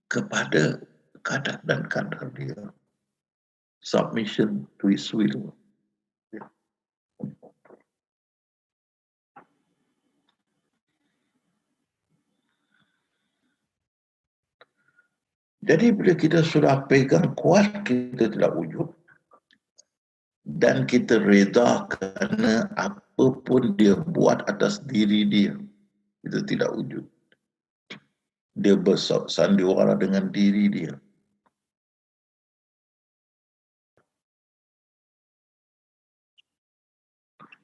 kepada kadar dan kadar dia. Submission to his will. Jadi bila kita sudah pegang kuat, kita tidak wujud. Dan kita reda kerana apapun dia buat atas diri dia. Kita tidak wujud. Dia bersandiwara dengan diri dia.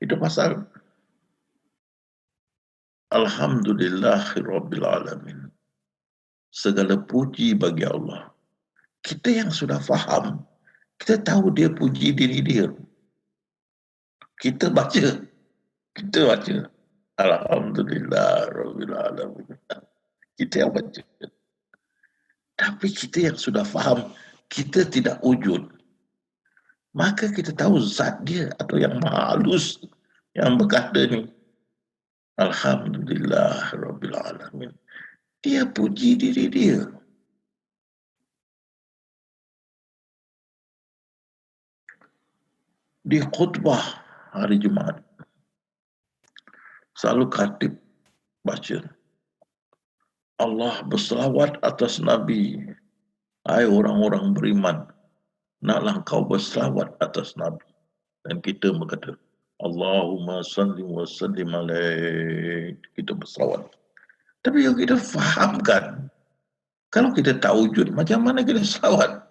Itu pasal Alhamdulillahirabbil alamin. Segala puji bagi Allah. Kita yang sudah faham, kita tahu dia puji diri dia. Kita baca. Alhamdulillahirabbil alamin. Kita yang baca. Tapi kita yang sudah faham, kita tidak wujud. Maka kita tahu zat dia atau yang maha halus yang berkata ni, Alhamdulillahirabbil alamin. Dia puji diri dia. Di khutbah hari Jumaat, selalu khatib baca, Allah berselawat atas Nabi. Hai orang-orang beriman, naklah kau berselawat atas Nabi. Dan kita berkata, Allahumma salli wa sallim alaih. Kita berselawat. Tapi yang kita fahamkan, kalau kita tak wujud, macam mana kita selawat?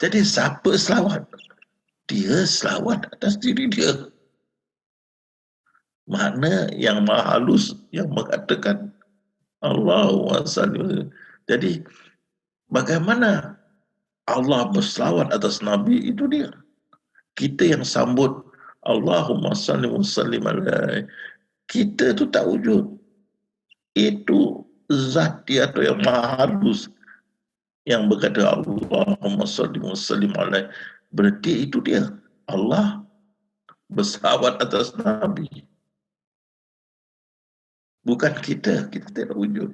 Jadi siapa selawat? Dia selawat atas diri dia. Mana yang maha halus yang mengatakan Allahumma salli. Jadi bagaimana Allah berselawat atas Nabi, itu dia. Kita yang sambut Allahumma salli wa sallim alaihi. Kita tu tak wujud. Itu zat dia atau yang maha halus yang berkata Allahumma salli wa sallim alaihi. Berarti itu dia. Allah berselawat atas Nabi. Bukan kita tidak wujud.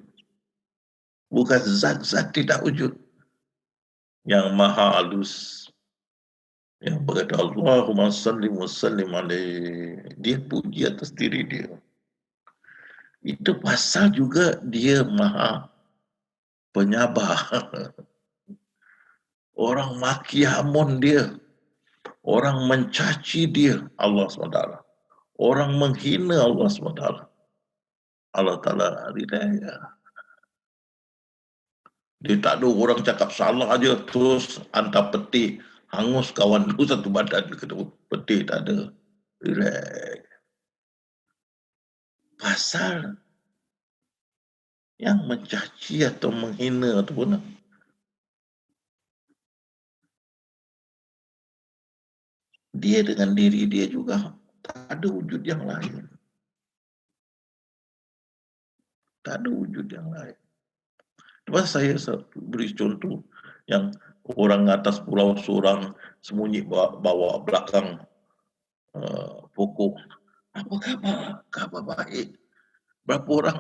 Bukan zat-zat tidak wujud. Yang maha halus yang berkata Allahumma salli wa sallim alaihi. Dia puji atas diri dia. Itu pasal juga dia maha penyabar. Orang maki hamun dia. Orang mencaci dia, Allah SWT. Orang menghina Allah SWT. Allah Ta'ala ridaya. Dia tak ada orang cakap salah aja terus hantar peti, hangus kawan tu satu badan. Kata peti tak ada. Relax. Pasal yang mencaci atau menghina ataupun dia dengan diri dia juga tak ada wujud yang lain. Tak ada wujud yang lain. Lepas saya beri contoh yang orang atas pulau seorang sembunyi bawa belakang pokok. Apa khabar? Khabar baik. Berapa orang?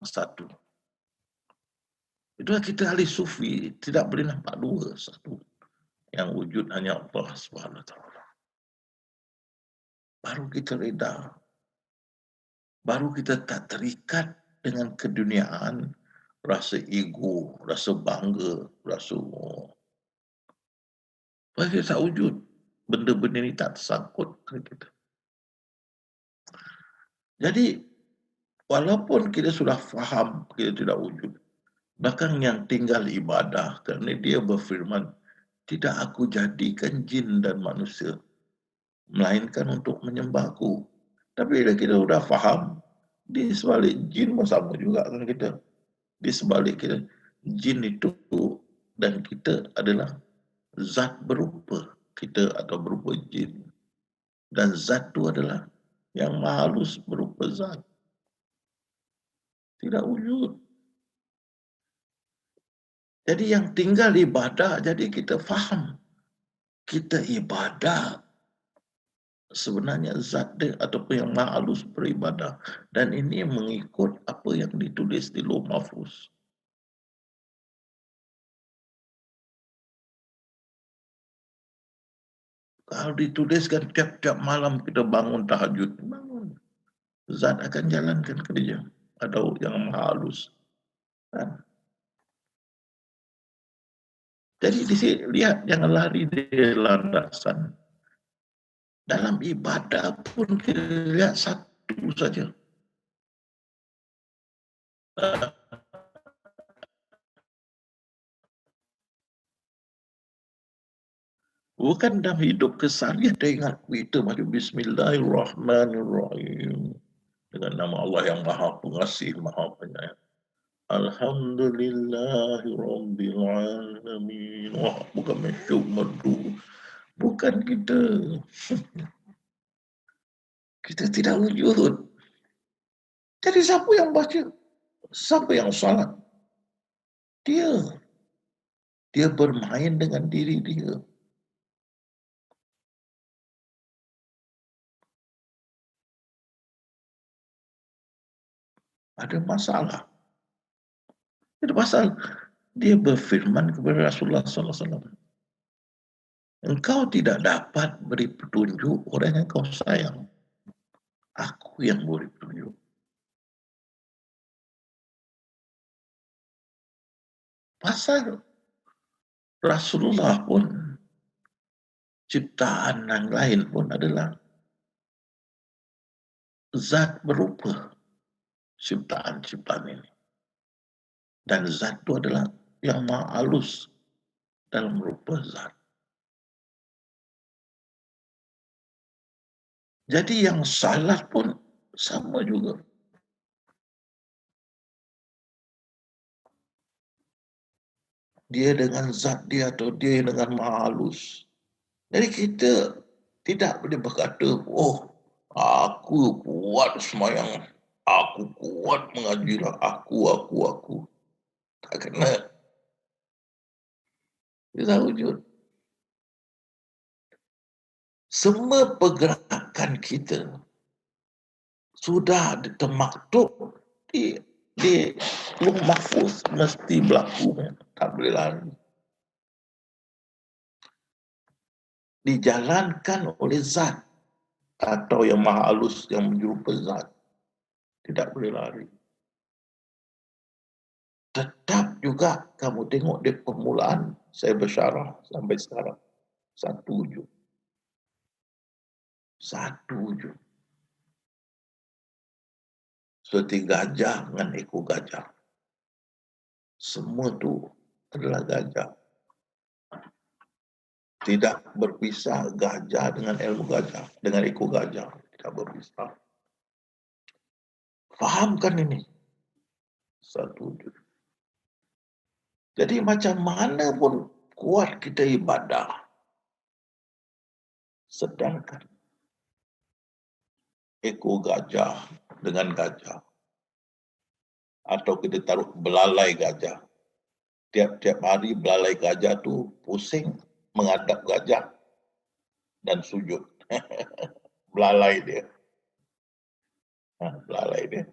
Satu. Itulah kita ahli sufi tidak boleh nampak dua, satu. Yang wujud hanya Allah Subhanahu Wa Taala. Baru kita reda. Baru kita tak terikat dengan keduniaan, rasa ego, rasa bangga, rasa bagi kita tak wujud. Benda-benda ni tak tersangkut dengan kita. Jadi, walaupun kita sudah faham kita tidak wujud, bahkan yang tinggal ibadah, kerana dia berfirman, tidak aku jadikan jin dan manusia, melainkan untuk menyembahku. Tapi bila kita sudah faham, di sebalik jin pun sama juga dengan kita. Di sebalik kita, jin itu dan kita adalah zat berupa kita atau berupa jin. Dan zat itu adalah yang maha halus berupa zat. Tidak wujud. Jadi yang tinggal ibadah, jadi kita faham. Kita ibadah sebenarnya zat dia ataupun yang maha halus beribadah. Dan ini mengikut apa yang ditulis di Lauh Mahfuz. Kalau dituliskan tiap-tiap malam kita bangun tahajud, bangun. Zat akan jalankan kerja. Ada yang maha halus. Kan? Jadi di sini lihat, jangan lari dari landasan. Dalam ibadah pun kita lihat satu saja. Bukan dalam hidup keseharian kita ingat kita macam Bismillahirrahmanirrahim. dengan nama Allah yang Maha Pengasih, Maha Penyayang. Alhamdulillahirabbil alamin. Wah, bukan mensyuk merdu. Bukan kita. Kita tidak wujud. Jadi siapa yang baca? Siapa yang salat? Dia. Dia bermain dengan diri dia. Ada masalah. Ada masalah. Dia berfirman kepada Rasulullah SAW. Engkau tidak dapat beri petunjuk orang yang kau sayang. Aku yang beri petunjuk. Pasal Rasulullah pun, ciptaan yang lain pun adalah zat berupa ciptaan-ciptaan ini. Dan zat itu adalah yang maha halus dalam rupa zat. Jadi yang salat pun sama juga. Dia dengan zat dia atau dia dengan maha halus. Jadi kita tidak boleh berkata, oh, aku kuat semayang, aku kuat mengaji, aku. Tak kena. Kita wujud. Semua pergerakan kita sudah termaktub di Lauh Mahfuz, mesti berlaku, tak boleh lari. Dijalankan oleh zat atau yang maha halus yang menyerupai zat, tidak boleh lari. Tetap juga kamu tengok di permulaan saya bersyarah sampai sekarang satu wujud. Seperti gajah dengan ekor gajah. Semua itu adalah gajah. Tidak berpisah gajah dengan ilmu gajah, dengan ekor gajah. Tidak berpisah. Fahamkan ini. Satu wujud. Jadi macam mana pun kuat kita ibadah, sedangkan ekor gajah dengan gajah, atau kita taruh belalai gajah. Tiap-tiap hari belalai gajah tu pusing menghadap gajah dan sujud. Belalai dia. Belalai dia.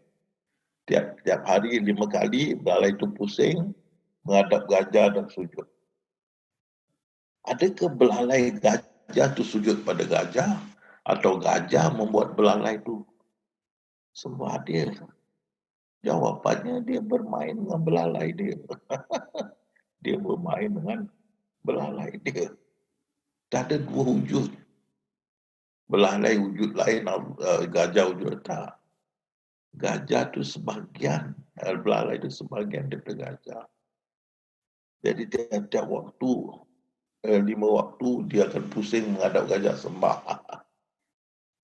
Tiap hari 5 kali belalai itu pusing menghadap gajah dan sujud. Adakah belalai gajah itu sujud pada gajah atau gajah membuat belalai itu sembah dia? Jawapannya dia bermain dengan belalai dia. Dia bermain dengan belalai dia. Tak ada dua wujud. Belalai wujud lain, gajah wujud tak. Gajah itu sebahagian, belalai itu sebahagian daripada gajah. Jadi tiap-tiap waktu, 5 waktu dia akan pusing menghadap gajah sembah.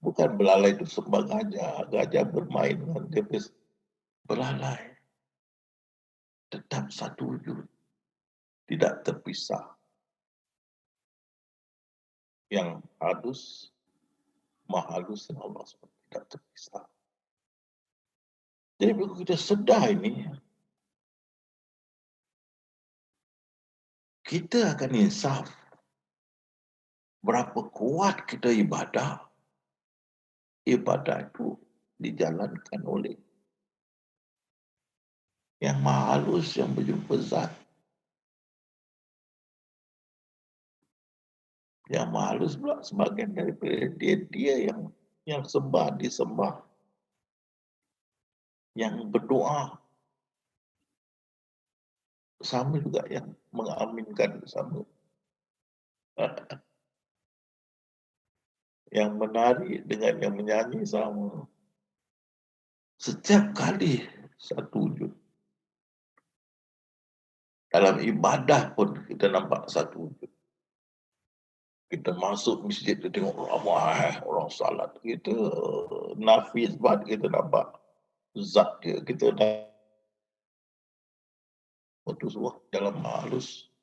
Bukan belalai itu sembah gajah. Gajah bermain dengan dia belalai. Tetap satu wujud. Tidak terpisah. Yang halus, maha halus dan Allah tidak terpisah. Jadi bila kita sedar ini, kita akan insaf berapa kuat kita ibadah. Ibadah itu dijalankan oleh yang maha halus, yang berjumpa zat. Yang maha halus pula sebagian daripada dia yang sembah, disembah. Yang berdoa sama juga yang mengaminkan sama. Yang menari dengan yang menyanyi sama. Setiap kali satu wujud. Dalam ibadah pun kita nampak satu wujud. Kita masuk masjid, kita tengok ramai orang salat. Kita nafis banget, kita nampak zat dia. Kita dah waktu semua dalam halus.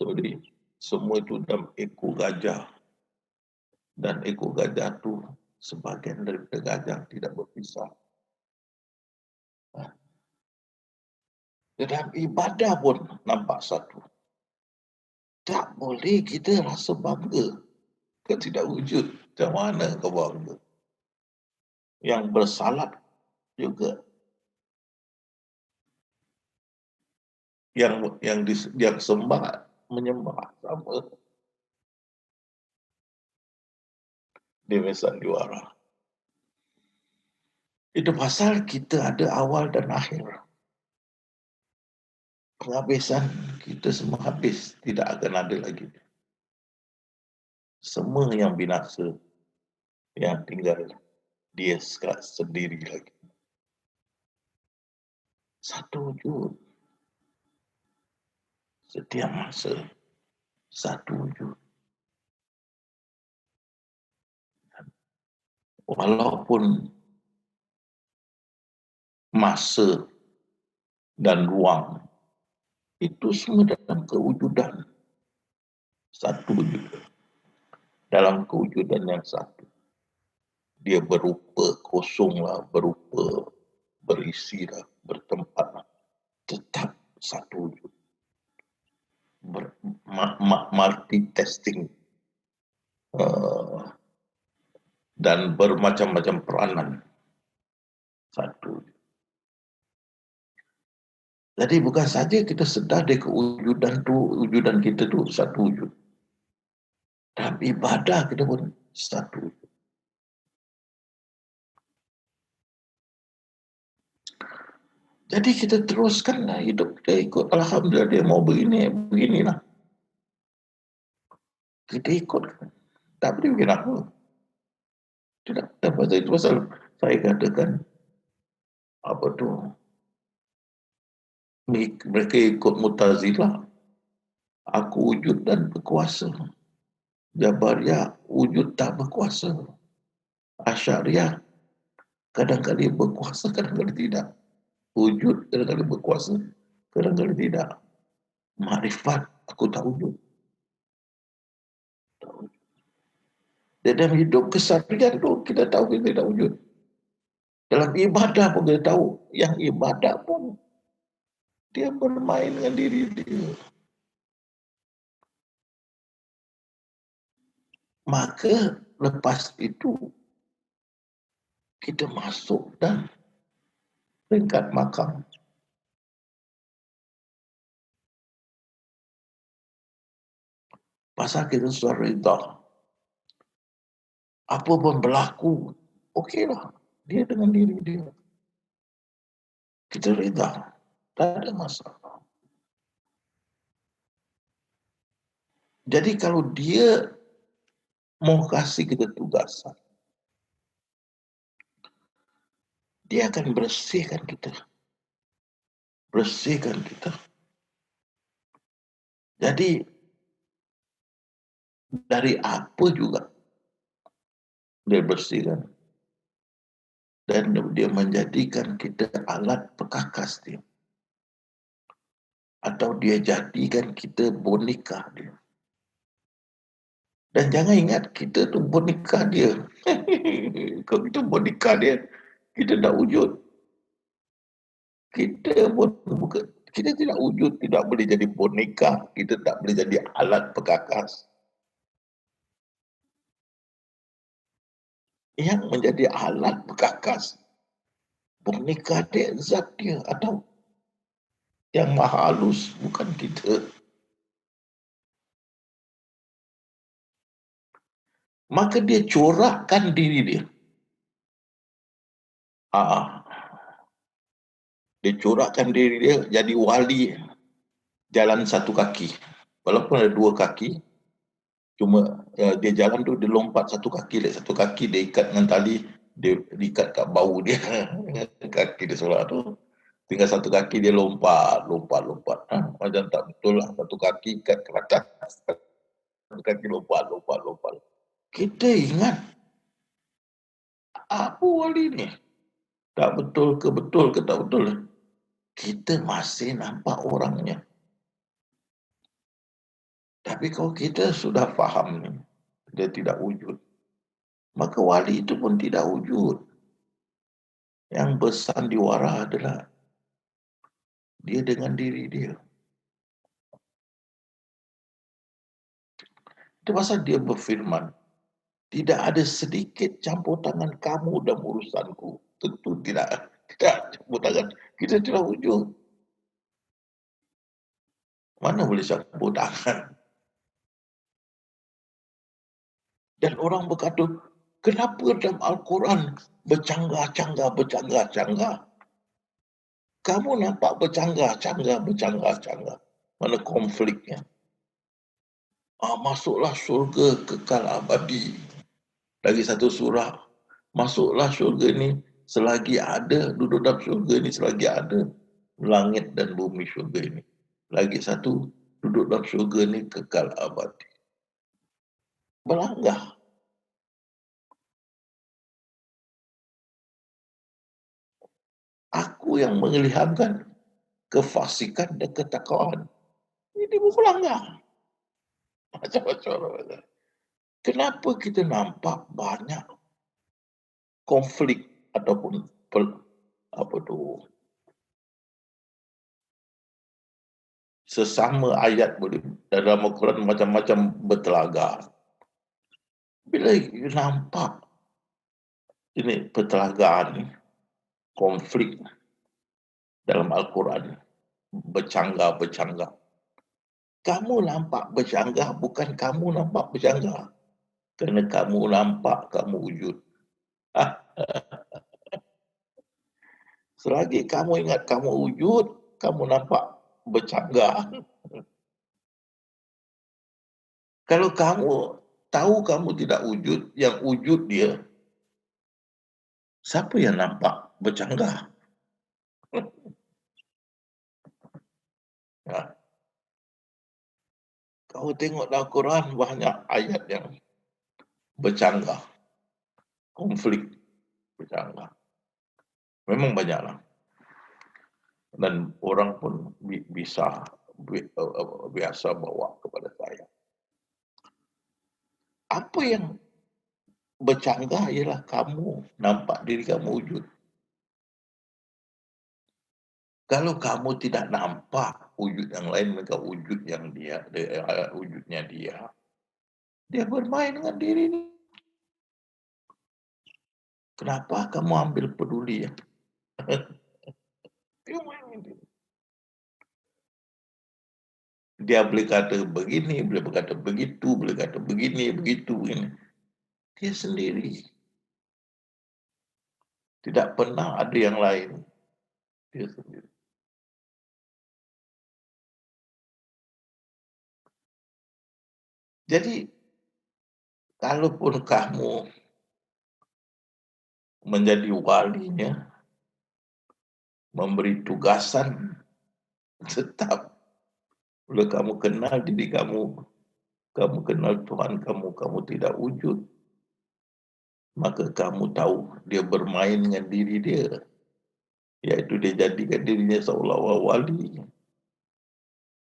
Jadi semua itu dalam ekor gajah. Dan ekor gajah tu sebahagian daripada gajah tidak berpisah. Dalam ibadah pun nampak satu. Tak boleh kita rasa bangga. Kan tidak wujud. Macam mana kau bangga? Yang bersalat juga. Yang sembah menyembah sama. Dia sandiwara. Itu pasal kita ada awal dan akhir. Penghabisan kita semua habis. Tidak akan ada lagi. Semua yang binasa, yang tinggal dia sendiri lagi. Satu wujud. Setiap masa, satu wujud. Walaupun masa dan ruang itu semua dalam kewujudan satu wujud. Dalam kewujudan yang satu. Dia berupa kosong lah, berupa berisi lah, bertempat lah. Tetap satu wujud. Multitasking dan bermacam-macam peranan. Satu. Jadi bukan saja kita sedar dari kewujudan tu, wujudan kita tu satu wujud. Dalam ibadah kita pun satu wujud. Jadi kita teruskanlah hidup kita ikut. Alhamdulillah dia mau beginilah. Kita ikut. Tak boleh bikin apa. Tidak. Itu pasal saya katakan apa tu. Mereka ikut Mu'tazilah. Aku wujud dan berkuasa. Jabariyah wujud tak berkuasa. Asy'ariyah kadang-kadang berkuasa, kadang-kadang tidak. Wujud kadang-kadang berkuasa, kadang-kadang tidak. Makrifat aku tak wujud. Dalam hidup keseharian tu kita tahu kita tidak wujud. Dalam ibadah pun kita tahu yang ibadah pun dia bermain dengan diri dia. Maka lepas itu kita masuk dan peringkat makam. Pasal kita sudah reda. Apa pun berlaku, okeylah. Dia dengan diri dia. Kita reda. Tak ada masalah. Jadi kalau dia mau kasih kita tugasan, dia akan bersihkan kita. Bersihkan kita. Jadi dari apa juga dia bersihkan. Dan dia menjadikan kita alat perkakas dia. Atau dia jadikan kita boneka dia. Dan jangan ingat kita tu boneka dia. Kalau kita boneka dia, kita tak wujud. Kita pun bukan, kita tidak wujud, tidak boleh jadi boneka, kita tak boleh jadi alat perkakas. Yang menjadi alat perkakas, boneka dia, zat dia, atau yang maha halus, bukan kita. Maka dia corakkan diri dia. Dia corakkan diri dia jadi wali jalan satu kaki. Walaupun ada dua kaki, cuma dia jalan tu dia lompat satu kaki dia ikat dengan tali, dia ikat kat bau dia kaki dia solat tu, tinggal satu kaki dia lompat. Macam tak betul lah, satu kaki ikat ke atas, kaki lompat. Kita ingat, apa wali ni? Tak betul ke betul ke tak betul? Kita masih nampak orangnya. Tapi kalau kita sudah faham ni, dia tidak wujud, maka wali itu pun tidak wujud. Yang bersandiwara adalah dia dengan diri dia. Itu pasal dia berfirman, tidak ada sedikit campur tangan kamu dalam urusanku. Tentu tidak campur tangan. Kita tidak wujud. Mana boleh campur tangan? Dan orang berkata, kenapa dalam Al-Quran bercanggah-canggah? Kamu nampak bercanggah-canggah. Mana konfliknya? Masuklah syurga kekal abadi. Lagi satu surah, masuklah syurga ni selagi ada, duduk dalam syurga ni selagi ada langit dan bumi syurga ini. Lagi satu, duduk dalam syurga ni kekal abadi. Melanggar. Aku yang mengilhamkan kefasikan dan ketakwaan. Ini melanggar. Macam-macam. Kenapa kita nampak banyak konflik ataupun sesama ayat boleh dalam Al-Quran macam-macam bertelaga. Bila nampak ini pertelagaan ni, konflik dalam Al-Quran bercanggah. Kamu nampak bercanggah, bukan kamu nampak bercanggah. Kerana kamu nampak, kamu wujud. Selagi kamu ingat kamu wujud, kamu nampak bercanggah. Kalau kamu tahu kamu tidak wujud, yang wujud dia, siapa yang nampak bercanggah? Kau tengok dalam Quran banyak ayat yang bercanggah, konflik bercanggah. Memang banyaklah. Dan orang pun biasa bawa kepada saya. Apa yang bercanggah ialah kamu nampak diri kamu wujud. Kalau kamu tidak nampak wujud yang lain, maka wujud yang wujudnya dia bermain dengan diri ini. Kenapa kamu ambil peduli ya? Dia boleh kata begini, boleh berkata begitu, boleh kata begini, begitu. Ini. Dia sendiri. Tidak pernah ada yang lain. Dia sendiri. Jadi, kalaupun kamu menjadi walinya, memberi tugasan, tetap bila kamu kenal diri kamu kenal Tuhan kamu tidak wujud, maka kamu tahu dia bermain dengan diri dia, iaitu dia jadikan dirinya seolah-olah wali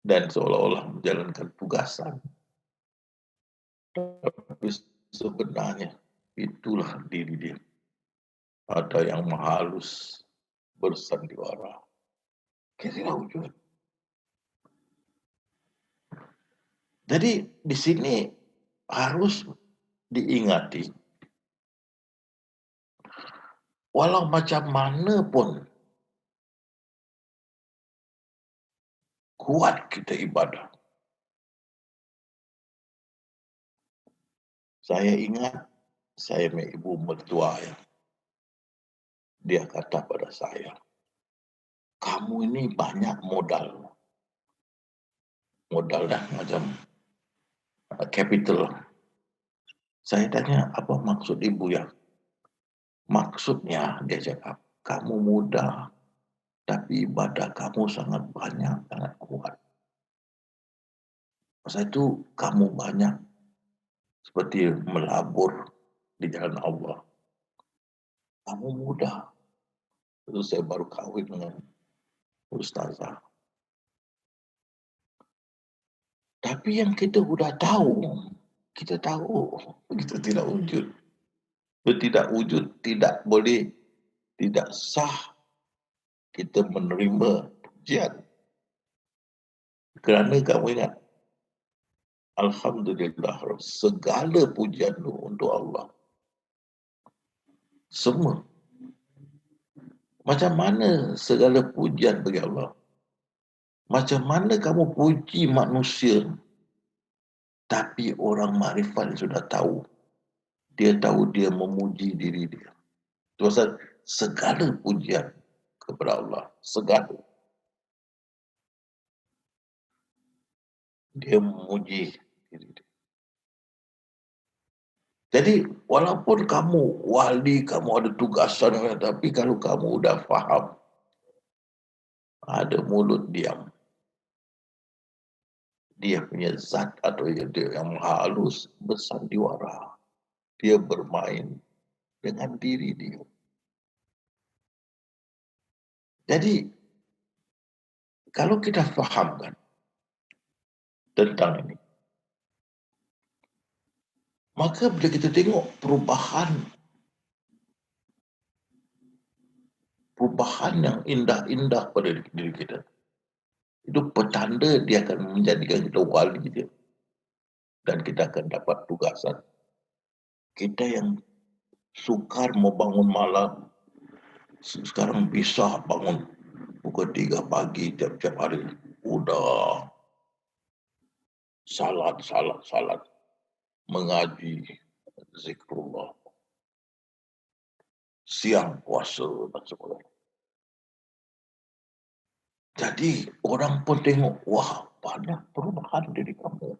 dan seolah-olah menjalankan tugasan. Tapi sebenarnya itulah diri dia. Ada yang maha halus bersandiwara. Kira wujud. Jadi di sini harus diingati, walau macam mana pun kuat kita ibadah. Saya ingat saya punya ibu mertua ya. Dia kata pada saya, kamu ini banyak modal. Modal dah macam capital. Saya tanya, apa maksud ibu ya? Maksudnya dia cakap, kamu muda, tapi ibadah kamu sangat banyak, sangat kuat. Masa itu kamu banyak seperti melabur di jalan Allah. Kamu muda. Itu saya baru kawin dengan ustazah. Tapi yang kita udah tahu, kita tahu, kita tidak wujud. Tidak wujud, tidak boleh, tidak sah kita menerima pujian. Kerana kamu ingat, Alhamdulillah, segala pujian itu untuk Allah. Semua. Macam mana segala pujian bagi Allah? Macam mana kamu puji manusia, tapi orang makrifat sudah tahu. Dia tahu dia memuji diri dia. Itu pasal segala pujian kepada Allah. Segala. Dia memuji diri dia. Jadi walaupun kamu wali, kamu ada tugasan, tapi kalau kamu udah faham, ada mulut diam. Dia punya zat atau dia yang halus bersandiwara. Dia bermain dengan diri dia. Jadi kalau kita fahamkan tentang ini, maka bila kita tengok perubahan yang indah-indah pada diri kita, itu petanda dia akan menjadikan kita wali dia. Dan kita akan dapat tugasan. Kita yang sukar mau bangun malam, sekarang bisa bangun pukul 3 pagi tiap-tiap hari. Udah salat, mengaji, zikrullah, siang puasa dan sebagainya. Jadi orang pun tengok, wah banyak perubahan diri kamu.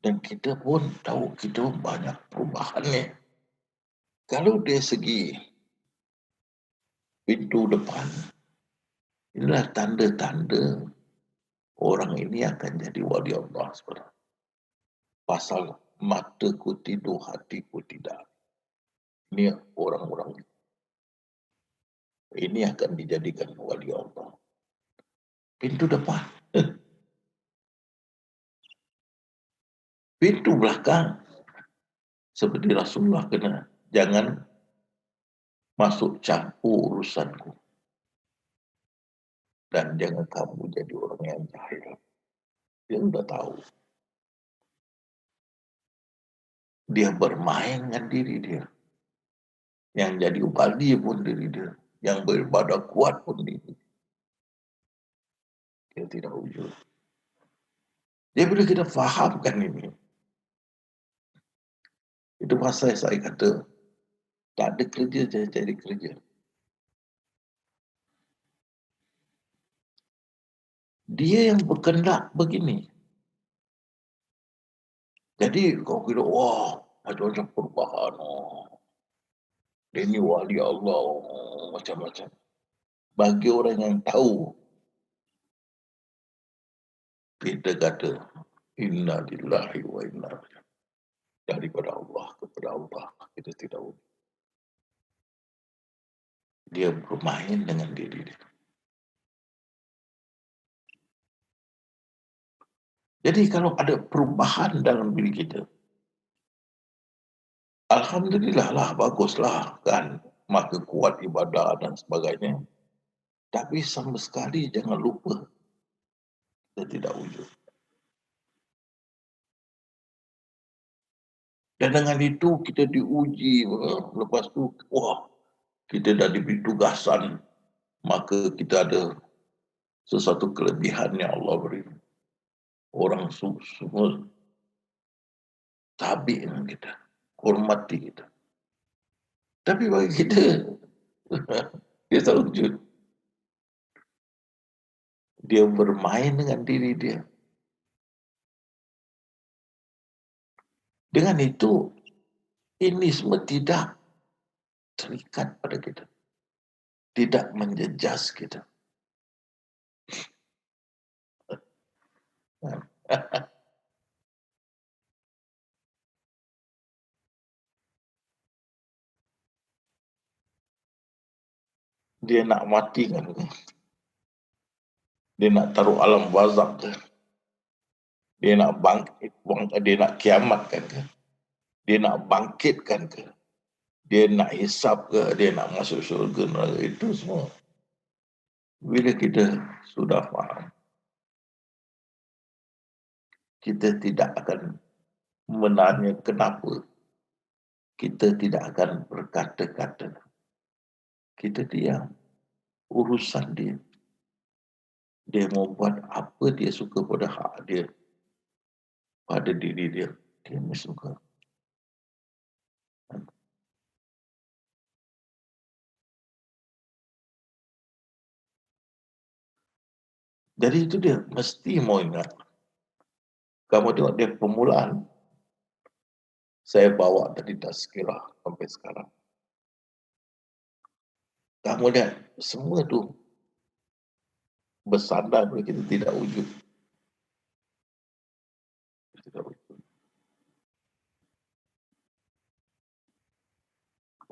Dan kita pun tahu kita banyak perubahan ni. Kalau dari segi pintu depan, inilah tanda-tanda orang ini akan jadi wali Allah sebenarnya. Pasal mataku tidur, hatiku tidak. Ini orang-orang ini akan dijadikan wali Allah. Pintu depan. Pintu belakang. Seperti Rasulullah kena. Jangan masuk campur urusanku. Dan jangan kamu jadi orang yang jahil. Dia sudah tahu. Dia bermain dengan diri dia. Yang jadi wali pun diri dia. Yang beribadah kuat pun diri dia. Dia tidak wujud. Jadi bila kita fahamkan ini, itu pasal saya kata, tak ada kerja, jadi kerja. Dia yang berkendak begini. Jadi kau kira, wah, macam-macam perubahan. Dia ni wali Allah, macam-macam. Bagi orang yang tahu, kita kata, inna lillahi wa inna ilaihi. Daripada Allah kepada Allah, kita tidak wujud. Dia bermain dengan diri dia. Jadi kalau ada perubahan dalam diri kita, Alhamdulillah lah, baguslah kan. Maka kuat ibadah dan sebagainya. Tapi sama sekali jangan lupa, kita tidak wujud. Dan dengan itu kita diuji. Lepas tu, wah, kita dah diberi tugasan. Maka kita ada sesuatu kelebihan yang Allah beri. Orang semua tabik dengan kita. Hormati kita. Tapi bagi kita, dia tak wujud. Dia bermain dengan diri dia. Dengan itu, ini semua tidak terikat pada kita. Tidak menjejas kita. Dia nak mati kan ke? Dia nak taruh alam barzakh ke? Dia nak bangkit, dia nak kiamat kan ke? Dia nak bangkitkan ke? Dia nak hisap ke? Dia nak masuk syurga neraka? Itu semua. Bila kita sudah faham, kita tidak akan menanya kenapa. Kita tidak akan berkata-kata. Kita diam. Urusan dia. Dia mau buat apa dia suka pada hak dia. Pada diri dia. Dia mesti suka. Jadi itu dia. Mesti mau ingat. Kamu tengok dia permulaan. Saya bawa tadi tazkirah sampai sekarang. Kamu lihat, semua tu bersandar bila kita tidak wujud. Tidak wujud.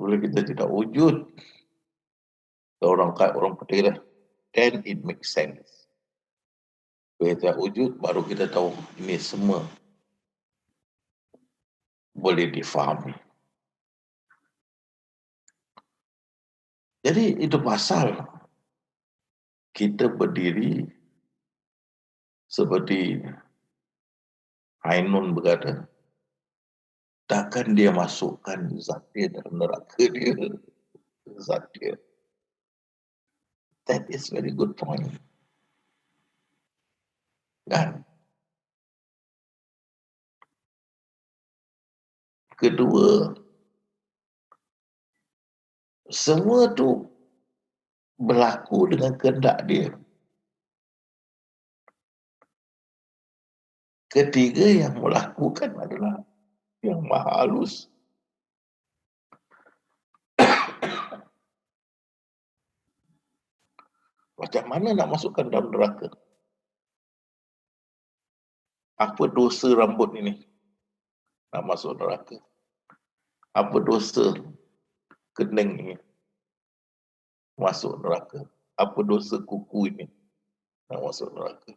Bila kita tidak wujud, orang kata, then it makes sense. Bila kita wujud, baru kita tahu ini semua boleh difahami. Jadi itu pasal kita berdiri seperti Ainun berkata, takkan dia masukkan zat dia dalam neraka dia. Zat dia. That is very good point. Kan? Kedua, semua tu berlaku dengan kehendak dia. Ketiga yang melakukan adalah yang maha halus. Macam mana nak masukkan dalam neraka? Apa dosa rambut ini nak masuk neraka? Apa dosa kening ini masuk neraka? Apa dosa kuku ini nak masuk neraka?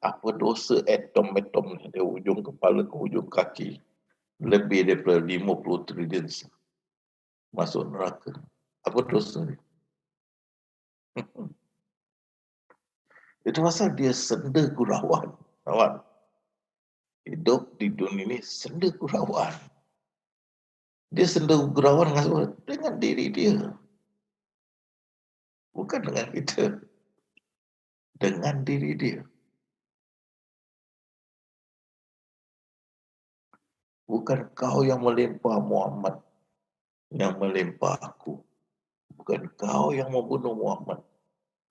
Apa dosa atom-atom ni dari ujung kepala ke ujung kaki lebih daripada 50 trilion masuk neraka? Apa dosa ni? Itu pasal dia senda gurauan. Kawan, hidup di dunia ini senda gurauan. Dia senda gurauan dengan diri dia. Bukan dengan kita. Dengan diri dia. Bukan kau yang melempar Muhammad, yang melempar aku. Bukan kau yang membunuh Muhammad,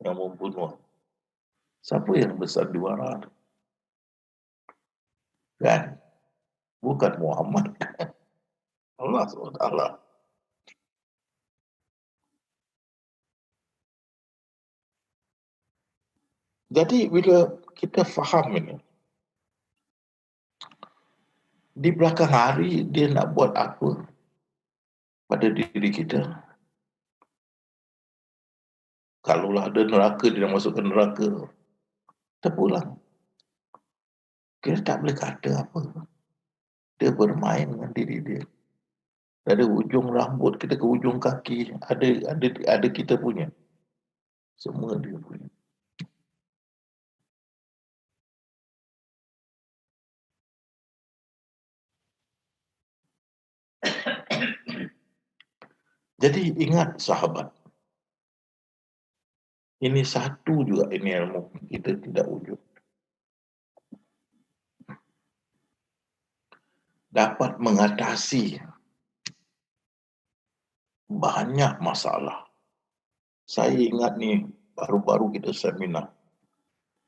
yang membunuh. Siapa yang bersandiwara? Kan? Bukan Muhammad. Allah SWT. Jadi bila kita faham ini, di belakang hari dia nak buat apa pada diri kita? Kalaulah ada neraka, dia nak masukkan neraka, terpulang. Kita tak boleh kata apa. Dia bermain dengan diri dia. Dari ujung rambut kita ke ujung kaki, ada kita punya. Semua dia punya. Jadi ingat sahabat, ini satu juga ini ilmu kita tidak wujud. Dapat mengatasi banyak masalah. Saya ingat ni baru-baru kita seminar.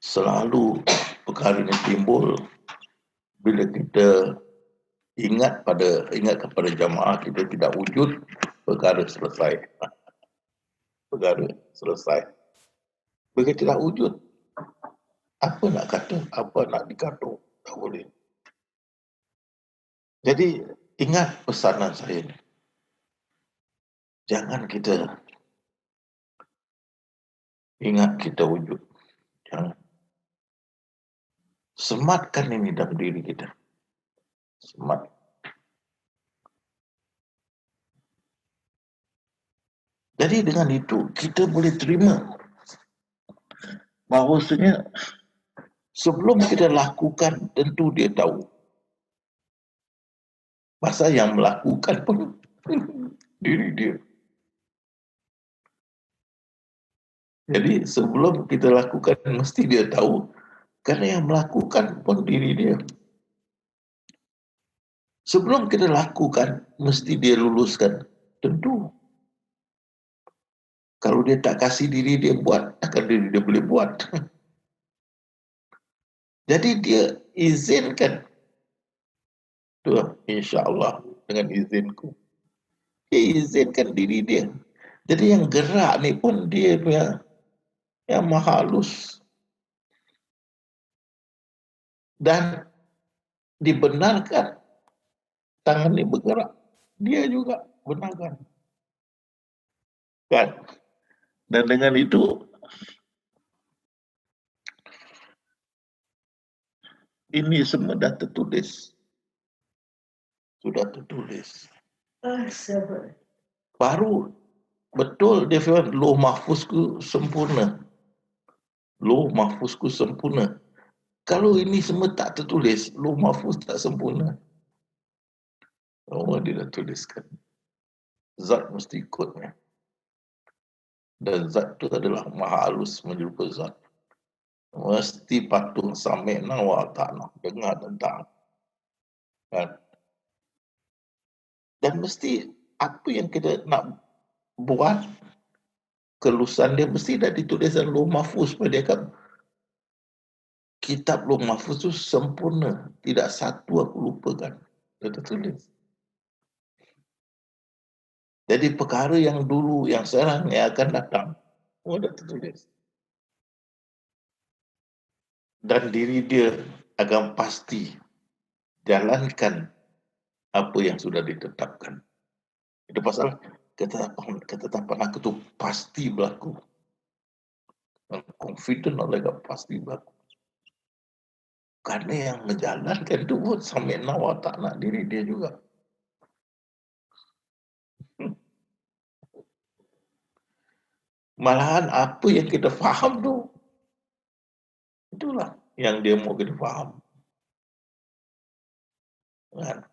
Selalu perkara ini timbul bila kita ingat kepada jamaah kita tidak wujud, perkara selesai. Perkara selesai. Bila tidak wujud, apa nak kata, apa nak dikata, tak boleh. Jadi ingat pesanan saya ni. Jangan kita ingat kita wujud. Jangan. Sematkan ini dalam diri kita. Semat. Jadi dengan itu kita boleh terima bahawasanya sebelum kita lakukan tentu dia tahu. Masa yang melakukan pun diri dia. Jadi sebelum kita lakukan mesti dia tahu, karena yang melakukan pun diri dia. Sebelum kita lakukan mesti dia luluskan, tentu. Kalau dia tak kasih diri dia buat, akan diri dia boleh buat. Jadi dia izinkan. Tuh, insya-Allah dengan izinku. Dia izinkan diri dia. Jadi yang gerak ni pun dia punya yang maha halus. Dan dibenarkan tangan ni bergerak. Dia juga benarkan. Kan? Dan dengan itu ini semua dah tertulis. Sudah tertulis. Baru betul dia firman Lauh Mahfuzku sempurna. Lauh Mahfuzku sempurna. Kalau ini semua tak tertulis, Lauh Mahfuz tak sempurna. Oh, dia dah tuliskan. Zat mesti ikutnya. Dan zat itu adalah maha halus menyerupa zat. Mesti patuh sampai nawa ta'na. Dengar tentang. Kan? Dan mesti apa yang kita nak buat, kelulusan dia mesti dah ditulis dalam Lauh Mahfuz. Dia kan kitab Lauh Mahfuz itu sempurna. Tidak satu aku lupakan. Dia tertulis. Jadi perkara yang dulu, yang sekarang, yang akan datang, semua dah tertulis. Dan diri dia akan pasti jalankan apa yang sudah ditetapkan. Itu pasal ketetapan aku tu pasti berlaku. Confident oleh pasti berlaku. Karena yang menjalankan itu pun sampai nawa tak nak diri dia juga. Malahan apa yang kita faham tu, itulah yang dia mau kita faham. Kan?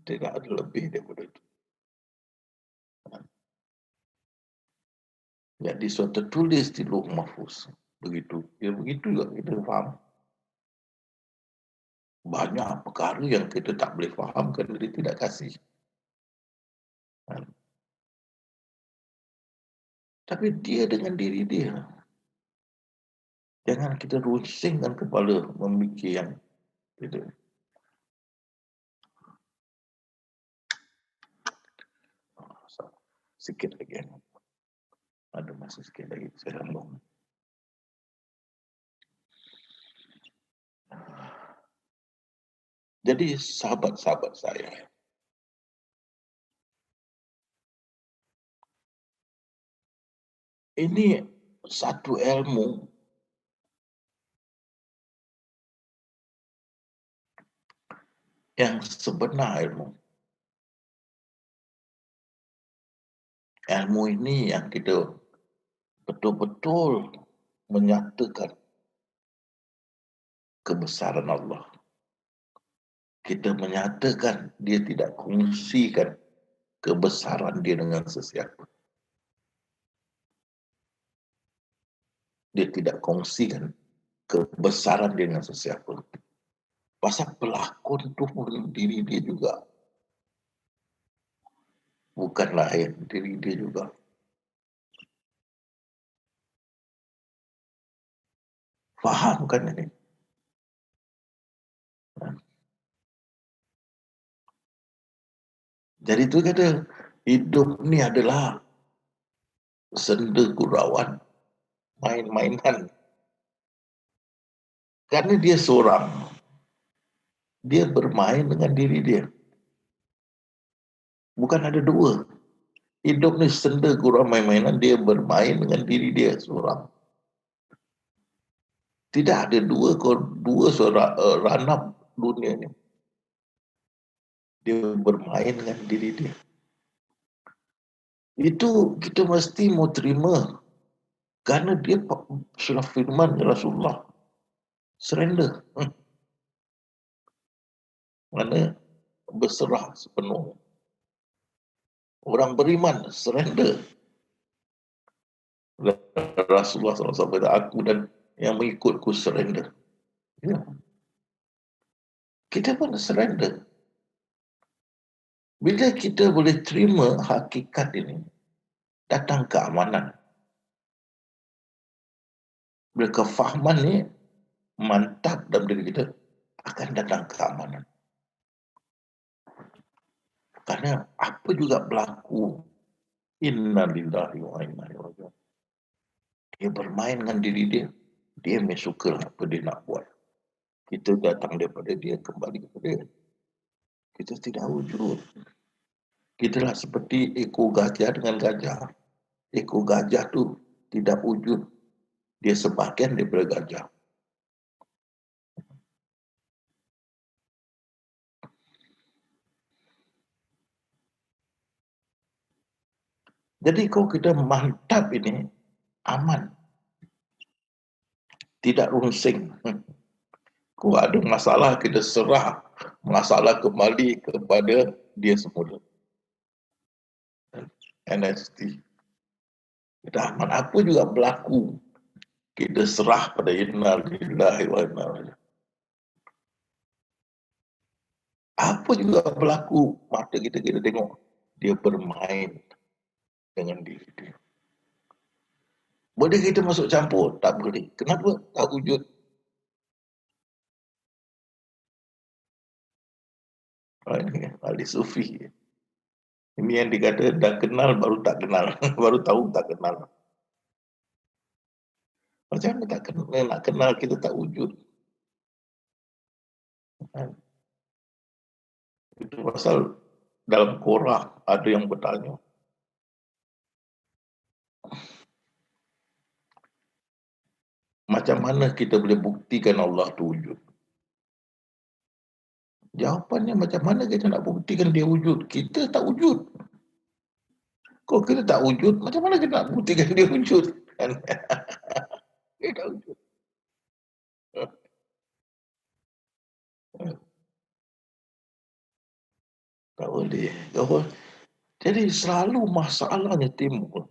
Tidak ada lebih daripada itu. Jadi suatu tertulis di Lauh Mahfuz. Begitu. Ya begitu juga kita faham. Banyak perkara yang kita tak boleh faham kerana dia tidak kasih. Kan? Tapi dia dengan diri dia. Jangan kita rusingkan kepala memikir yang itu. Sikit lagi. Ada masa sikit lagi saya sambung. Jadi sahabat-sahabat saya, ini satu ilmu yang sebenar ilmu. Ilmu ini yang kita betul-betul menyatakan kebesaran Allah. Kita menyatakan dia tidak kongsikan kebesaran dia dengan sesiapa. Dia tidak kongsikan kebesaran dia dengan sesiapa. Pasal pelakon tu pun diri dia juga. Bukan lain, diri dia juga. Faham kan ini? Jadi itu kata, hidup ni adalah senda gurauan, main-mainan. Karena dia seorang, dia bermain dengan diri dia. Bukan ada dua. Hidup ni senda gurau main-mainan, dia bermain dengan diri dia seorang. Tidak ada dua ranap dunia ni. Dia bermain dengan diri dia. Itu kita mesti mau terima. Kerana dia sudah firman Rasulullah. Surrender. Mana berserah sepenuh. Orang beriman surrender. Rasulullah SAW, aku dan yang mengikutku surrender. Ya. Kita pun surrender. Bila kita boleh terima hakikat ini, datang keamanan. Bila kefahaman ni mantap dalam diri kita, akan datang keamanan. Karena apa juga berlaku, inna lillahi wa inna ilaihi raji'un. Dia bermain dengan diri dia. Dia memang suka apa dia nak buat. Kita datang daripada dia, kembali kepada dia. Kita tidak wujud. Kita lah seperti ekor gajah dengan gajah. Ekor gajah tu tidak wujud. Dia sebahagian daripada gajah. Jadi kalau kita mantap ini, aman. Tidak rungsing. Kalau ada masalah, kita serah masalah kembali kepada dia semula. NST. Kita aman. Apa juga berlaku, kita serah pada inna lillahi wa inna ilaihi. Apa juga berlaku, mata kita tengok, dia bermain dengan diri dia. Boleh kita masuk campur? Tak boleh. Kenapa? Tak wujud. Ini ahli sufi. Ini yang dikata dah kenal baru tak kenal. Baru tahu tak kenal. Macam mana tak kenal, nak kenal kita tak wujud? Itu pasal dalam Quran ada yang bertanya, macam mana kita boleh buktikan Allah itu wujud? Jawapannya, macam mana kita nak buktikan dia wujud? Kita tak wujud. Kalau kita tak wujud, macam mana kita nak buktikan dia wujud? Dia tak wujud. Tak boleh. Jadi selalu masalahnya timbul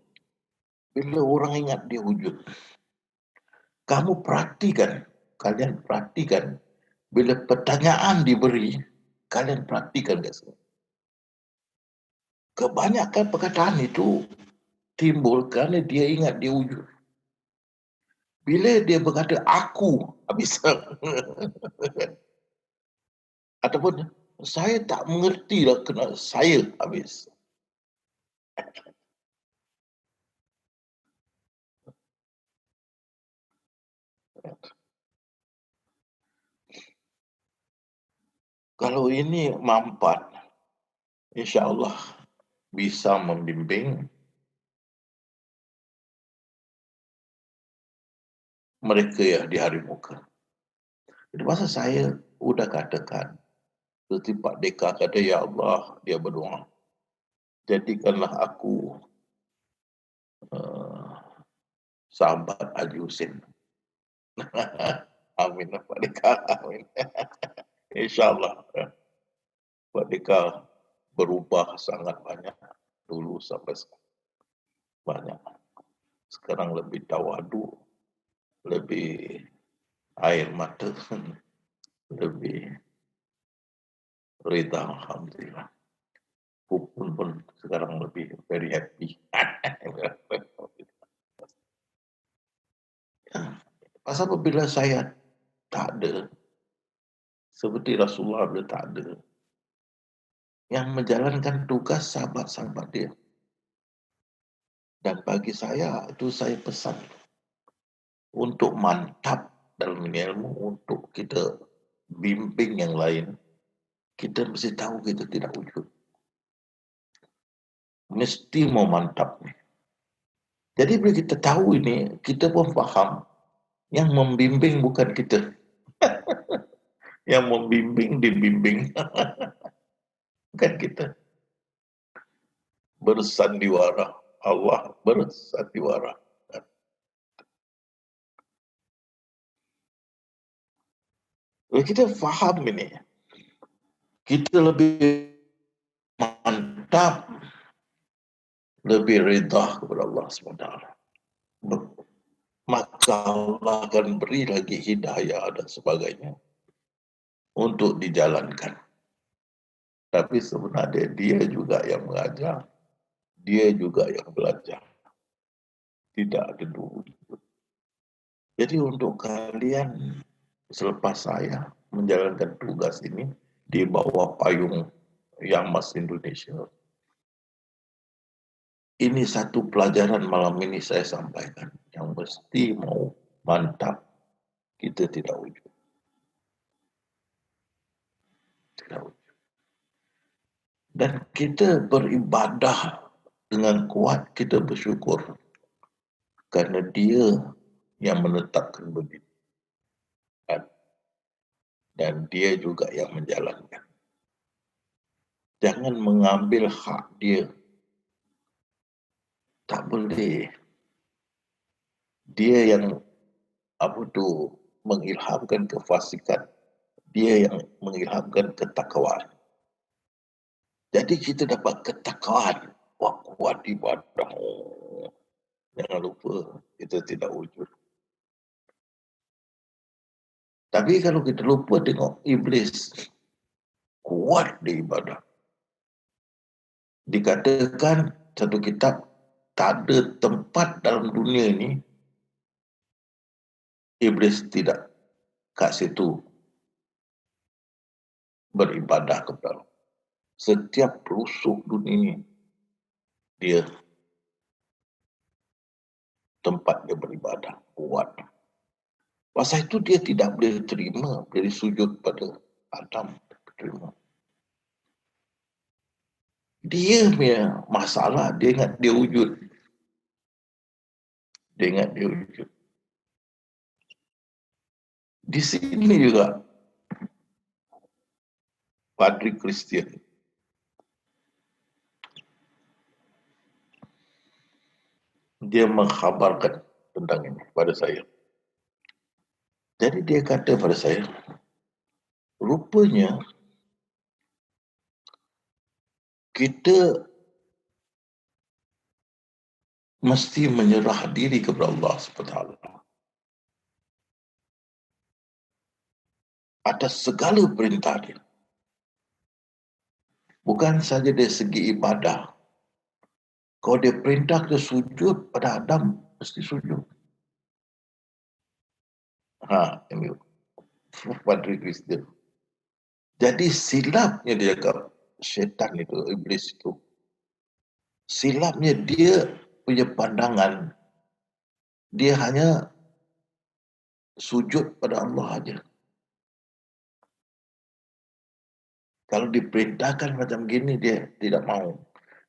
bila orang ingat dia wujud. Kamu perhatikan, kalian perhatikan, bila pertanyaan diberi, kalian perhatikan guys. Kebanyakan perkataan itu timbul kerana dia ingat dia wujud. Bila dia berkata aku, habis. Ataupun saya tak mengerti lah kena saya, habis. Kalau ini mampat, insya-Allah bisa membimbing mereka ya di hari muka. Itu pasal saya sudah katakan, seperti Pak Deka kata, ya Allah, dia berdoa, jadikanlah aku sahabat Haji Husin. Amin Pak Deka, amin. InsyaAllah Pak Deka berubah sangat banyak dulu sampai sekarang. Banyak. Sekarang lebih tawadu, lebih air mata, lebih rida, alhamdulillah. Pupun pun sekarang lebih very happy. Pasal apabila saya tak ada, seperti Rasulullah bila tak ada, yang menjalankan tugas sahabat-sahabat dia. Dan bagi saya, itu saya pesan untuk mantap dalam ilmu, untuk kita bimbing yang lain, kita mesti tahu kita tidak wujud. mesti mau mantap. Jadi bila kita tahu ini, kita pun faham yang membimbing bukan kita. Yang membimbing dibimbing, bukan kita. Bersandiwara, Allah bersandiwara. Kalau kita faham ini, kita lebih mantap, lebih rida kepada Allah SWT. Maka Allah akan beri lagi hidayah dan sebagainya untuk dijalankan. Tapi sebenarnya dia juga yang mengajar, dia juga yang belajar. Tidak ada dulu. Jadi untuk kalian, selepas saya menjalankan tugas ini di bawah payung Yang Mas Indonesia, ini satu pelajaran malam ini saya sampaikan, yang mesti mau mantap, kita tidak wujud. Tidak wujud. Dan kita beribadah dengan kuat, kita bersyukur. Karena dia yang menetapkan begitu. Dan dia juga yang menjalankan. Jangan mengambil hak dia. Tak boleh. Dia yang mengilhamkan kefasikan. Dia yang mengilhamkan ketakwaan. Jadi kita dapat ketakwaan. Wah, kuat ibadah. Jangan lupa, kita tidak wujud. Tapi kalau kita lupa tengok iblis, kuat di ibadah. Dikatakan satu kitab, tak ada tempat dalam dunia ini iblis tidak kat situ beribadah kepada Allah. Setiap pelosok dunia ini, dia tempat dia beribadah, kuat. Pasal itu dia tidak boleh terima, boleh sujud pada Adam. Terima. Dia punya masalah, dia ingat dia wujud. Dia ingat dia wujud. Di sini juga Padri Kristian dia mengkhabarkan tentang ini pada saya. Jadi dia kata pada saya, rupanya kita mesti menyerah diri kepada Allah SWT atas segala perintah dia. Bukan saja dari segi ibadah. Kalau dia perintah kita sujud pada Adam, mesti sujud. Ini Padri Kristian. Jadi silapnya dia kata syaitan itu, iblis itu. Silapnya dia punya pandangan, dia hanya sujud pada Allah aja. Kalau diperintahkan macam gini, dia tidak mau.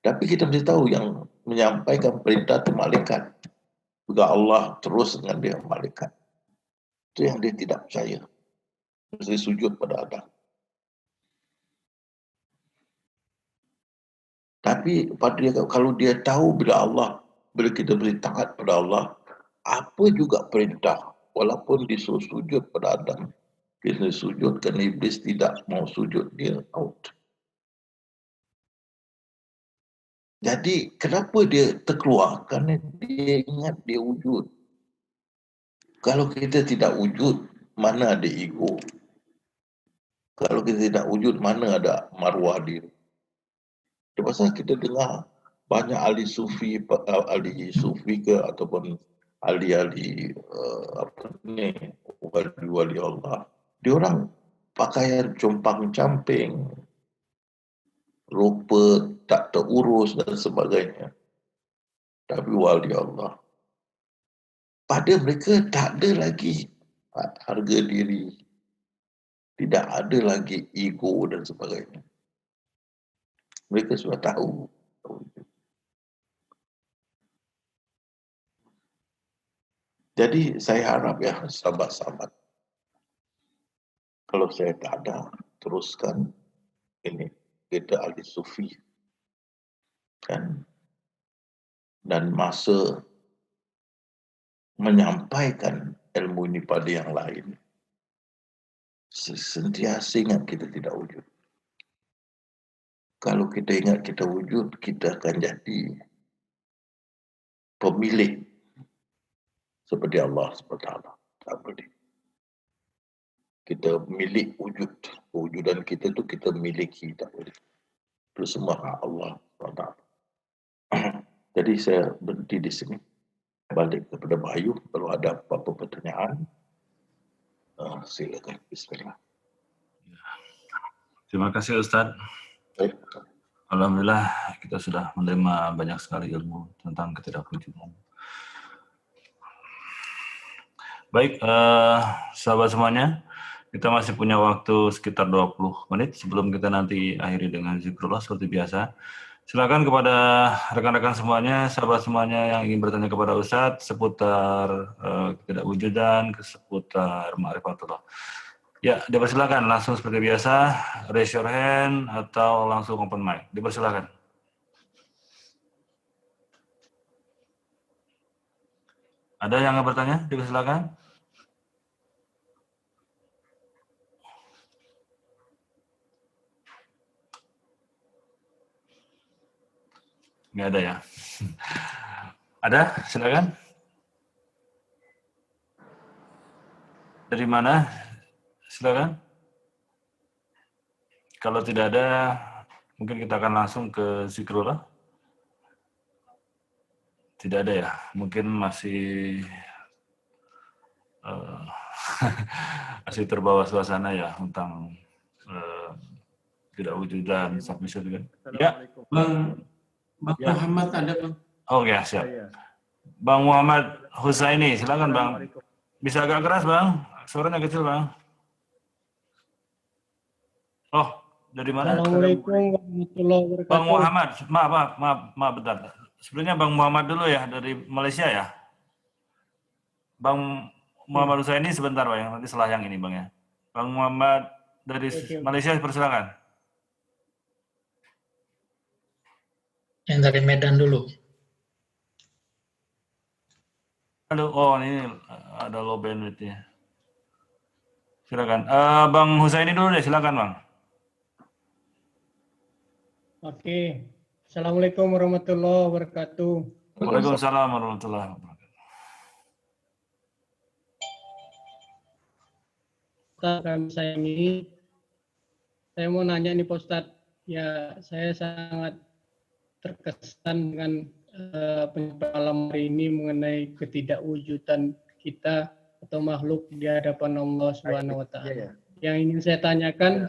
Tapi kita mesti tahu yang menyampaikan perintah itu malaikat. Juga Allah terus dengan dia malaikat. Itu yang dia tidak percaya. Mesti sujud pada Adam. Tapi kalau dia tahu bila kita beri taat pada Allah, apa juga perintah, walaupun disuruh sujud pada Adam, kita sujud kerana iblis tidak mau sujud, dia out. Jadi kenapa dia terkeluar? Kerana dia ingat dia wujud. Kalau kita tidak wujud, mana ada ego? Kalau kita tidak wujud, mana ada maruah diri? Pasal kita dengar banyak ahli sufi ke ataupun ahli-ahli wali Allah. Dia orang pakaian compang-camping, rupa tak terurus dan sebagainya. Tapi wali Allah. Pada mereka tak ada lagi harga diri. Tidak ada lagi ego dan sebagainya. Mereka sudah tahu. Jadi saya harap ya sahabat-sahabat, kalau saya tak ada, teruskan ini kita ahli sufi kan, dan masa menyampaikan ilmu ini pada yang lain. Sentiasa ingat kita tidak wujud. Kalau kita ingat kita wujud, kita akan jadi pemilik seperti Allah SWT. Tak boleh. Kita milik wujud. Wujudan kita tu kita miliki, tak boleh. Itu semua hak Allah SWT. Jadi saya berhenti di sini. Balik kepada Bayu. Kalau ada apa-apa pertanyaan, silakan. Bismillah. Terima kasih Ustadz. Baik. Alhamdulillah kita sudah menerima banyak sekali ilmu tentang ketidakwujudan. Baik, sahabat semuanya, kita masih punya waktu sekitar 20 menit sebelum kita nanti akhiri dengan zikrullah seperti biasa. Silakan kepada rekan-rekan semuanya, sahabat semuanya yang ingin bertanya kepada Ustadz seputar ketidakwujudan, seputar ma'rifatullah. Ya, dipersilakan langsung seperti biasa, raise your hand atau langsung open mic. Dipersilakan. Ada yang bertanya? Dipersilakan. Nggak ada ya? Ada? Silakan. Dari mana? Silakan. Kalau tidak ada, mungkin kita akan langsung ke zikrullah. Tidak ada ya? Mungkin masih masih terbawa suasana ya tentang tidak wujudan submission kan? Ya, Bang Muhammad ada Bang. Oh ya siap. Bang Muhammad Husaini, silakan Bang. Bisa agak keras Bang, suaranya kecil Bang. Oh, dari mana? Assalamualaikum warahmatullahi wabarakatuh. Bang Muhammad, maaf bentar. Sebenarnya Bang Muhammad dulu ya dari Malaysia ya. Bang Muhammad Husaini sebentar Bang, nanti setelah yang ini Bang ya. Bang Muhammad dari Malaysia persilakan. Yang dari Medan dulu. Halo, oh ini ada low bandwidth-nya. Silakan. Bang Husaini dulu deh, silakan Bang. Oke. Assalamualaikum warahmatullahi wabarakatuh. Waalaikumsalam warahmatullahi wabarakatuh. Ustaz, kami sayangi. Saya mau nanya nih Pak Ustadz. Ya, saya sangat terkesan dengan penyampaian hari ini mengenai ketidakwujudan kita atau makhluk di hadapan Allah Subhanahu wa taala. Yang ingin saya tanyakan,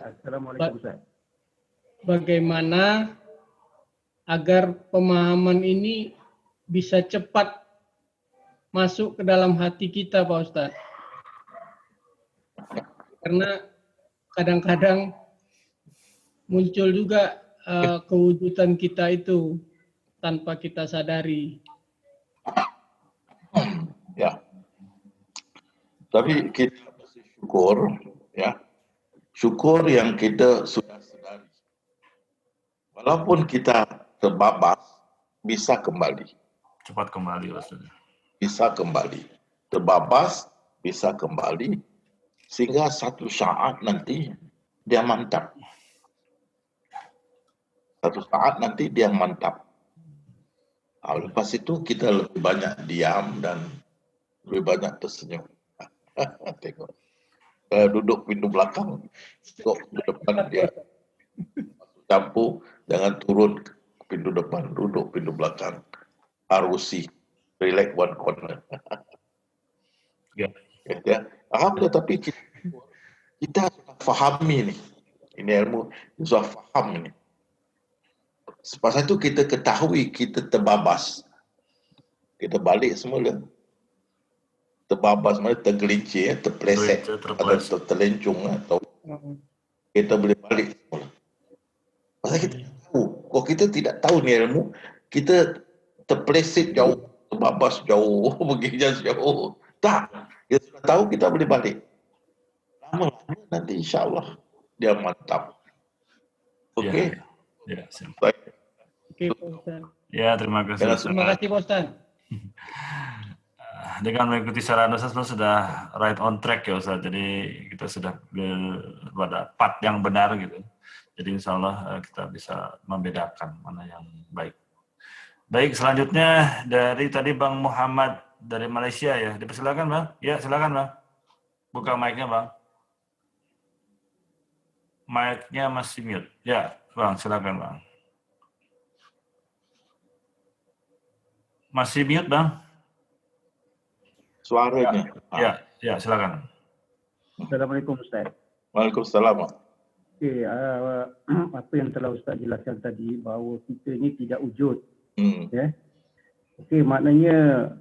bagaimana agar pemahaman ini bisa cepat masuk ke dalam hati kita, Pak Ustadz? Karena kadang-kadang muncul juga kewujudan kita itu tanpa kita sadari. Ya. Tapi kita mesti syukur, ya. Syukur yang kita sudah sadari. Walaupun kita terbabas, bisa kembali. Cepat kembali Ustaz. Bisa kembali. Terbabas, bisa kembali. Sehingga satu saat nanti dia mantap. Satu saat nanti dia mantap. Lepas itu kita lebih banyak diam dan lebih banyak tersenyum. Tengok. Duduk pintu belakang, tengok pintu depan dia. Masuk campur, jangan turun ke pintu depan, duduk pintu belakang. ROC, relax one corner. Ya. Ya. Alhamdulillah, tapi kita sudah fahami nih. Ini ilmu, sudah faham ini. Pasal itu kita ketahui kita terbabas. Kita balik semula. Terbabas, tergelincir, terpleset, atau terlencung, atau kita boleh balik semula. Pasal kita tahu. Kalau kita tidak tahu ni ilmu, kita terpleset jauh, terbabas jauh, pergi jauh. Tak, dia sudah tahu kita boleh balik. Lama-lama nanti insya-Allah dia mantap. Okey. Ya, siap. Baik. Oke, Pak Ustaz. Ya, terima kasih Jangan Ustaz. Terima kasih, Pak Ustaz. Dengan mengikuti saran Ustaz sudah right on track ya Ustaz. Jadi kita sudah pada path yang benar gitu. Jadi insya Allah kita bisa membedakan mana yang baik. Baik, selanjutnya dari tadi Bang Muhammad dari Malaysia ya. Dipersilakan Bang. Ya, silakan Bang. Buka mic-nya Bang. Mic-nya masih mute. Ya, Bang, silakan Bang. Masih mute Bang? Suaranya. Ya, silakan. Assalamualaikum Ustaz. Waalaikumsalam. Okey, apa yang telah Ustaz jelaskan tadi bahawa kita ni tidak wujud. Ya. Okey, maknanya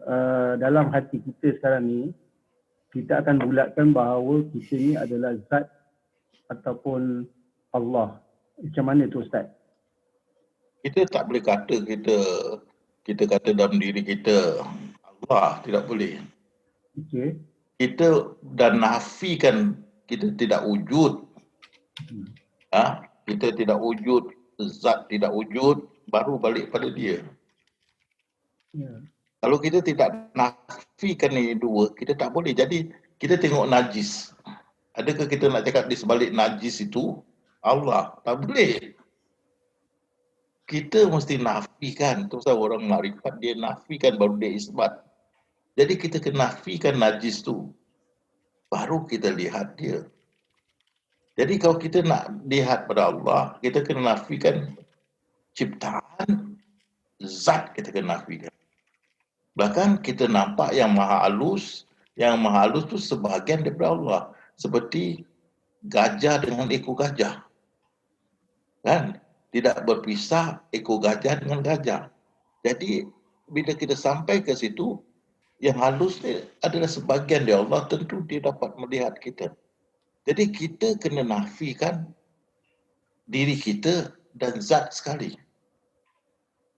dalam hati kita sekarang ni kita akan bulatkan bahawa kita ni adalah zat ataupun Allah. Macam mana tu Ustaz? Kita tak boleh kata kita kata dalam diri kita Allah, tidak boleh. Okey. Kita dah nafikan kita tidak wujud. Kita tidak wujud, zat tidak wujud, baru balik pada dia. Ya. Kalau kita tidak nafikan ini dua, kita tak boleh. Jadi kita tengok najis. Adakah kita nak cakap di sebalik najis itu Allah? Tak boleh. Kita mesti nafikan. Terus orang makrifat dia nafikan baru dia isbat. Jadi kita kena nafikan najis tu, baru kita lihat dia. Jadi kalau kita nak lihat pada Allah, kita kena nafikan ciptaan, zat kita kena nafikan. Bahkan kita nampak yang maha halus tu sebahagian daripada Allah. Seperti gajah dengan ekor gajah. Kan? Tidak berpisah ekor gajah dengan gajah. Jadi bila kita sampai ke situ, yang halus ni adalah sebahagian dari Allah, tentu dia dapat melihat kita. Jadi kita kena nafikan diri kita dan zat sekali.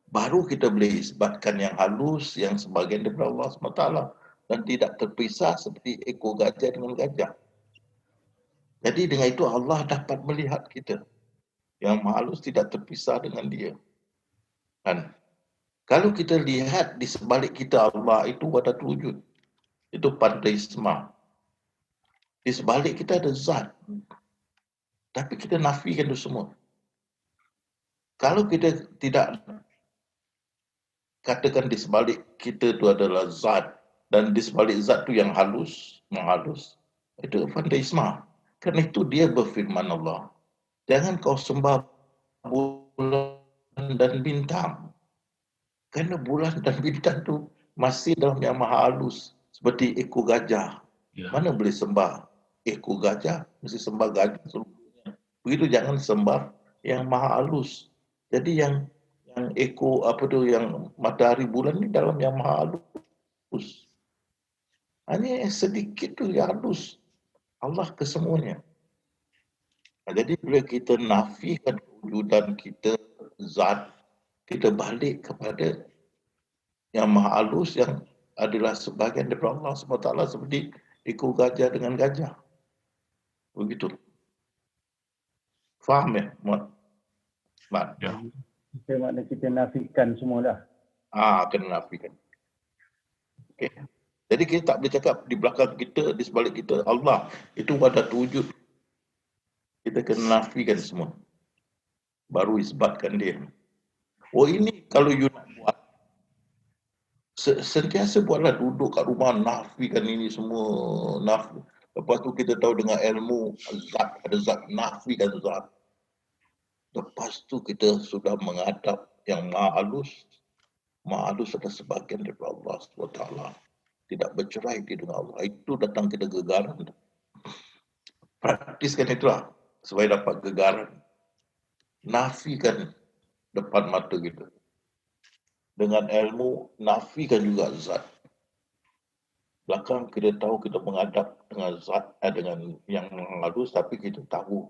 Baru kita boleh isbatkan yang halus, yang sebahagian daripada Allah SWT dan tidak terpisah seperti ekor gajah dengan gajah. Jadi dengan itu Allah dapat melihat kita. Yang halus tidak terpisah dengan dia. Kan? Kalau kita lihat di sebalik kita Allah itu ada wujud. Itu pandaisma. Di sebalik kita ada zat. Tapi kita nafikan itu semua. Kalau kita tidak katakan di sebalik kita itu adalah zat dan di sebalik zat itu yang halus, itu pandaisma. Kerana itu dia berfirman Allah. Jangan kau sembah bulan dan bintang. Kerana bulan dan bintang itu masih dalam yang maha halus. Seperti ekor gajah. Ya. Mana boleh sembah ekor gajah? Mesti sembah gajah seluruhnya. Begitu jangan sembah yang maha halus. Jadi yang ekor yang matahari bulan ni dalam yang maha halus. Hanya sedikit tu yang halus. Allah kesemuanya. Jadi bila kita nafikan kewujudan kita, zat, kita balik kepada yang maha halus yang adalah sebahagian daripada Allah SWT seperti ekor gajah dengan gajah. Begitu. Faham ya, Muhammad? Ya. Kita makna kita nafikan semualah. Kena nafikan. Okay. Jadi kita tak boleh cakap di belakang kita, di sebalik kita, Allah. Itu ada wujud. Kita kena nafikan semua. Baru isbatkan dia. Oh ini kalau you nak buat, sentiasa buatlah, duduk kat rumah, nafikan ini semua. Lepas tu kita tahu dengan ilmu, zat, ada zat, nafikan zat. Lepas tu kita sudah menghadap yang maha halus. Maha halus adalah sebahagian daripada Allah SWT. Tidak bercerai dengan Allah. Itu datang kita gegaran. Praktiskan itulah supaya dapat gegaran. Nafikan depan mata kita. Dengan ilmu, nafikan juga zat. Belakang kita tahu kita menghadap dengan zat, dengan yang halus, tapi kita tahu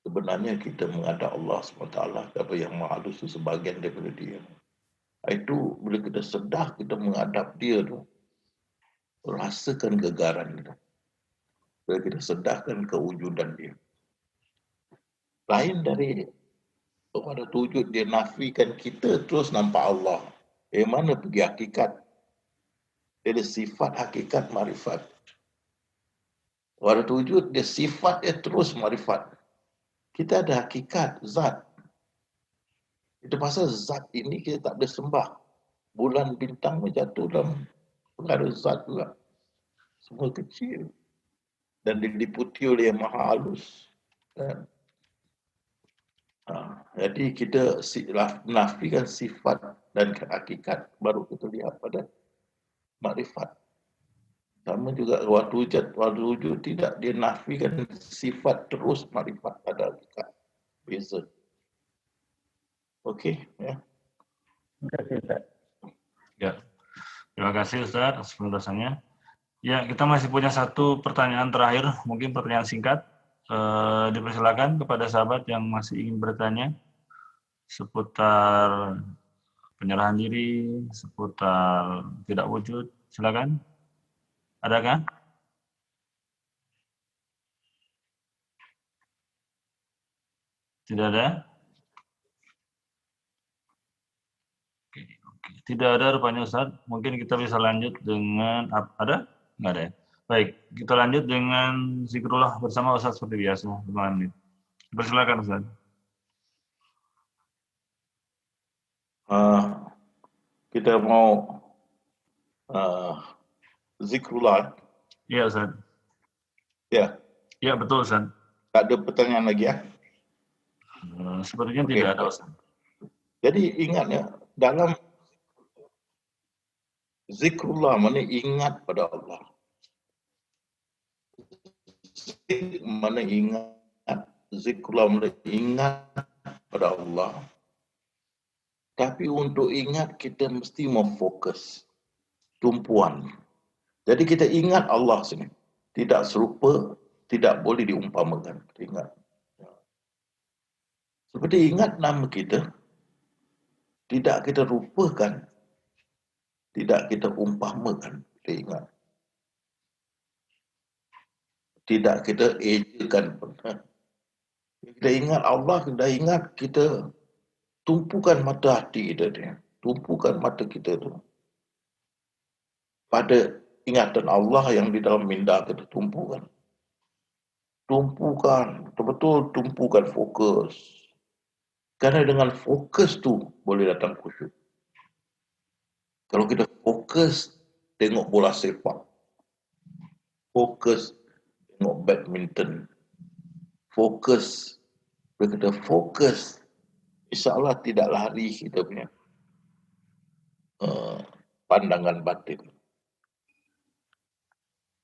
sebenarnya kita menghadap Allah SWT. Apa yang maha halus itu sebahagian daripada dia. Itu bila kita sedar kita menghadap dia tu, rasakan gegaran kita. Bila kita sedarkan kewujudan dia. Lain dari pada wujud, dia nafikan kita terus nampak Allah. Mana pergi hakikat? Dia ada sifat hakikat marifat. Pada wujud, dia sifat dia terus marifat. Kita ada hakikat, zat. Itu pasal zat ini kita tak boleh sembah. Bulan bintang menjatuh dalam pengaruh zat juga. Semua kecil. Dan diliputi oleh yang maha halus. Kan? Jadi kita menafikan sifat dan hakikat, baru kita lihat pada makrifat. Sama juga waktu wujud tidak, dia nafikan sifat terus makrifat pada hakikat. Beza. Okey, ya. Terima kasih, Ustaz. Ya, terima kasih Ustaz atas penjelasannya. Ya, kita masih punya satu pertanyaan terakhir, mungkin pertanyaan singkat. Dipersilakan kepada sahabat yang masih ingin bertanya seputar penyerahan diri, seputar tidak wujud. Silakan. Adakah? Tidak ada? Oke. Tidak ada rupanya Ustaz. Mungkin kita bisa lanjut dengan ada? Nggak ada ya? Baik, kita lanjut dengan zikrullah bersama Ustaz seperti biasa. 5 menit. Persilakan Ustaz. Kita mau zikrullah. Iya Ustaz. Ya. Iya betul Ustaz. Tak ada pertanyaan lagi ya? Sepertinya Okey. tidak ada Ustaz. Jadi ingat ya, dalam zikrullah mana ingat pada Allah. Mana ingat, zikrullah mana ingat pada Allah. Tapi untuk ingat kita mesti memfokus tumpuan. Jadi kita ingat Allah sini. Tidak serupa, tidak boleh diumpamakan. Ingat. Seperti ingat nama kita, tidak kita rupakan, tidak kita umpamakan. Kita ingat. Tidak kita ejakan. Kita ingat Allah, kita ingat kita tumpukan mata hati kita dia. Tumpukan mata kita tu pada ingatan Allah yang di dalam minda kita tumpukan. Tumpukan, betul-betul tumpukan fokus. Karena dengan fokus tu boleh datang khusyuk. Kalau kita fokus tengok bola sepak, fokus tengok badminton, fokus, bila kita fokus, insya-Allah tidak lari kita punya pandangan batin.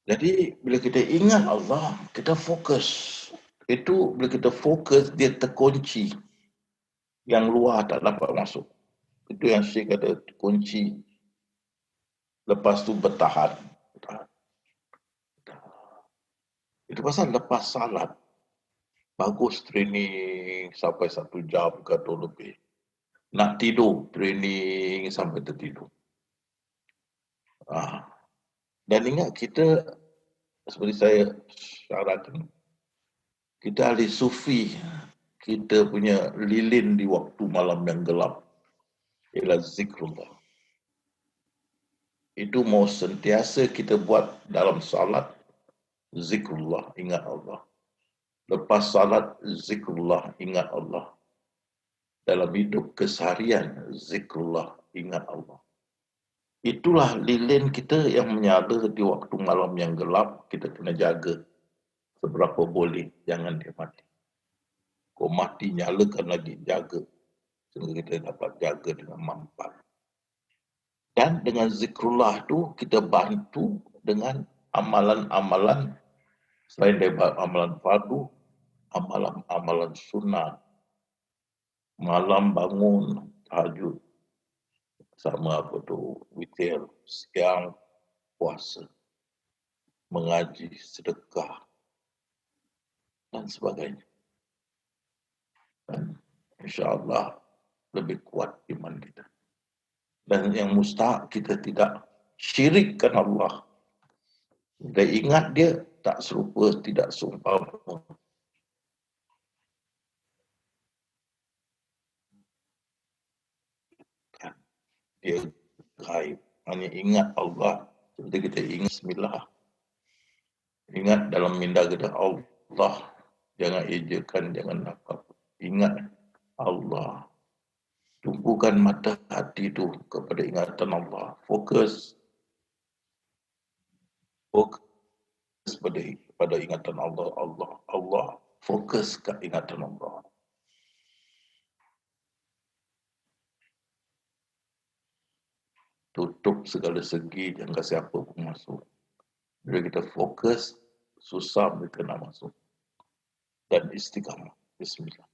Jadi bila kita ingat Allah, kita fokus. Itu bila kita fokus, dia terkunci. Yang luar tak dapat masuk. Itu yang Syekh kata kunci. Lepas tu bertahan. Itu pasal lepas salat, bagus training sampai 1 jam ke 2 lebih. Nak tidur, training sampai tertidur. Dan ingat kita, seperti saya syarahkan, kita ahli sufi, kita punya lilin di waktu malam yang gelap ialah zikrullah. Itu mau sentiasa kita buat dalam salat, zikrullah, ingat Allah. Lepas salat, zikrullah, ingat Allah. Dalam hidup keseharian, zikrullah, ingat Allah. Itulah lilin kita yang menyala di waktu malam yang gelap, kita kena jaga seberapa boleh, jangan dia mati. Kau mati, nyalakan lagi, jaga. Sehingga kita dapat jaga dengan mampat. Dan dengan zikrullah tu kita bantu dengan amalan-amalan selain daripada amalan fardu, amalan-amalan sunnah. Malam bangun, tahajud. Sama apa tu, witir, siang, puasa. Mengaji, sedekah. Dan sebagainya. Dan insya-Allah lebih kuat iman kita. Dan yang mustahak kita tidak syirikkan Allah Bila ingat dia, tak serupa, tidak seumpama. Dia gaib. Hanya ingat Allah. Seperti kita ingat Bismillah. Ingat dalam minda kita Allah. Jangan ejakan, jangan apa. Ingat Allah. Tumpukan mata hati itu kepada ingatan Allah. Fokus pada ingatan Allah. Allah. Fokus ke ingatan Allah. Tutup segala segi, jangan kasi apa pun masuk. Bila kita fokus, susah mereka nak masuk. Dan istiqamah. Bismillah.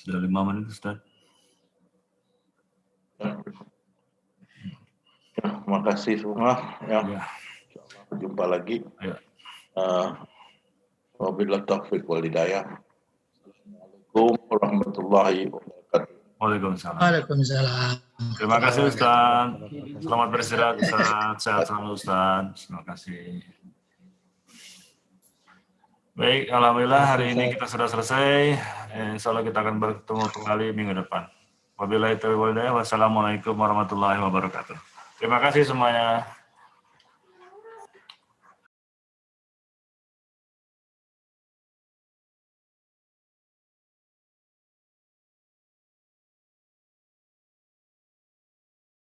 Sudah 5 menit, Ustaz. Ya, terima kasih semua. Ya. Ya. Jumpa lagi. Ya. Wabillahi taufiq wal hidayah. Assalamualaikum warahmatullahi wabarakatuh. Waalaikumsalam. Waalaikumsalam. Terima kasih Ustaz. Selamat beristirahat Ustaz. Sehat selalu Ustaz. Terima kasih. Baik, alhamdulillah hari ini kita sudah selesai. Insya Allah kita akan bertemu kembali minggu depan. Wabillahi taufiq wal hidayah. Wassalamualaikum warahmatullahi wabarakatuh. Terima kasih semuanya.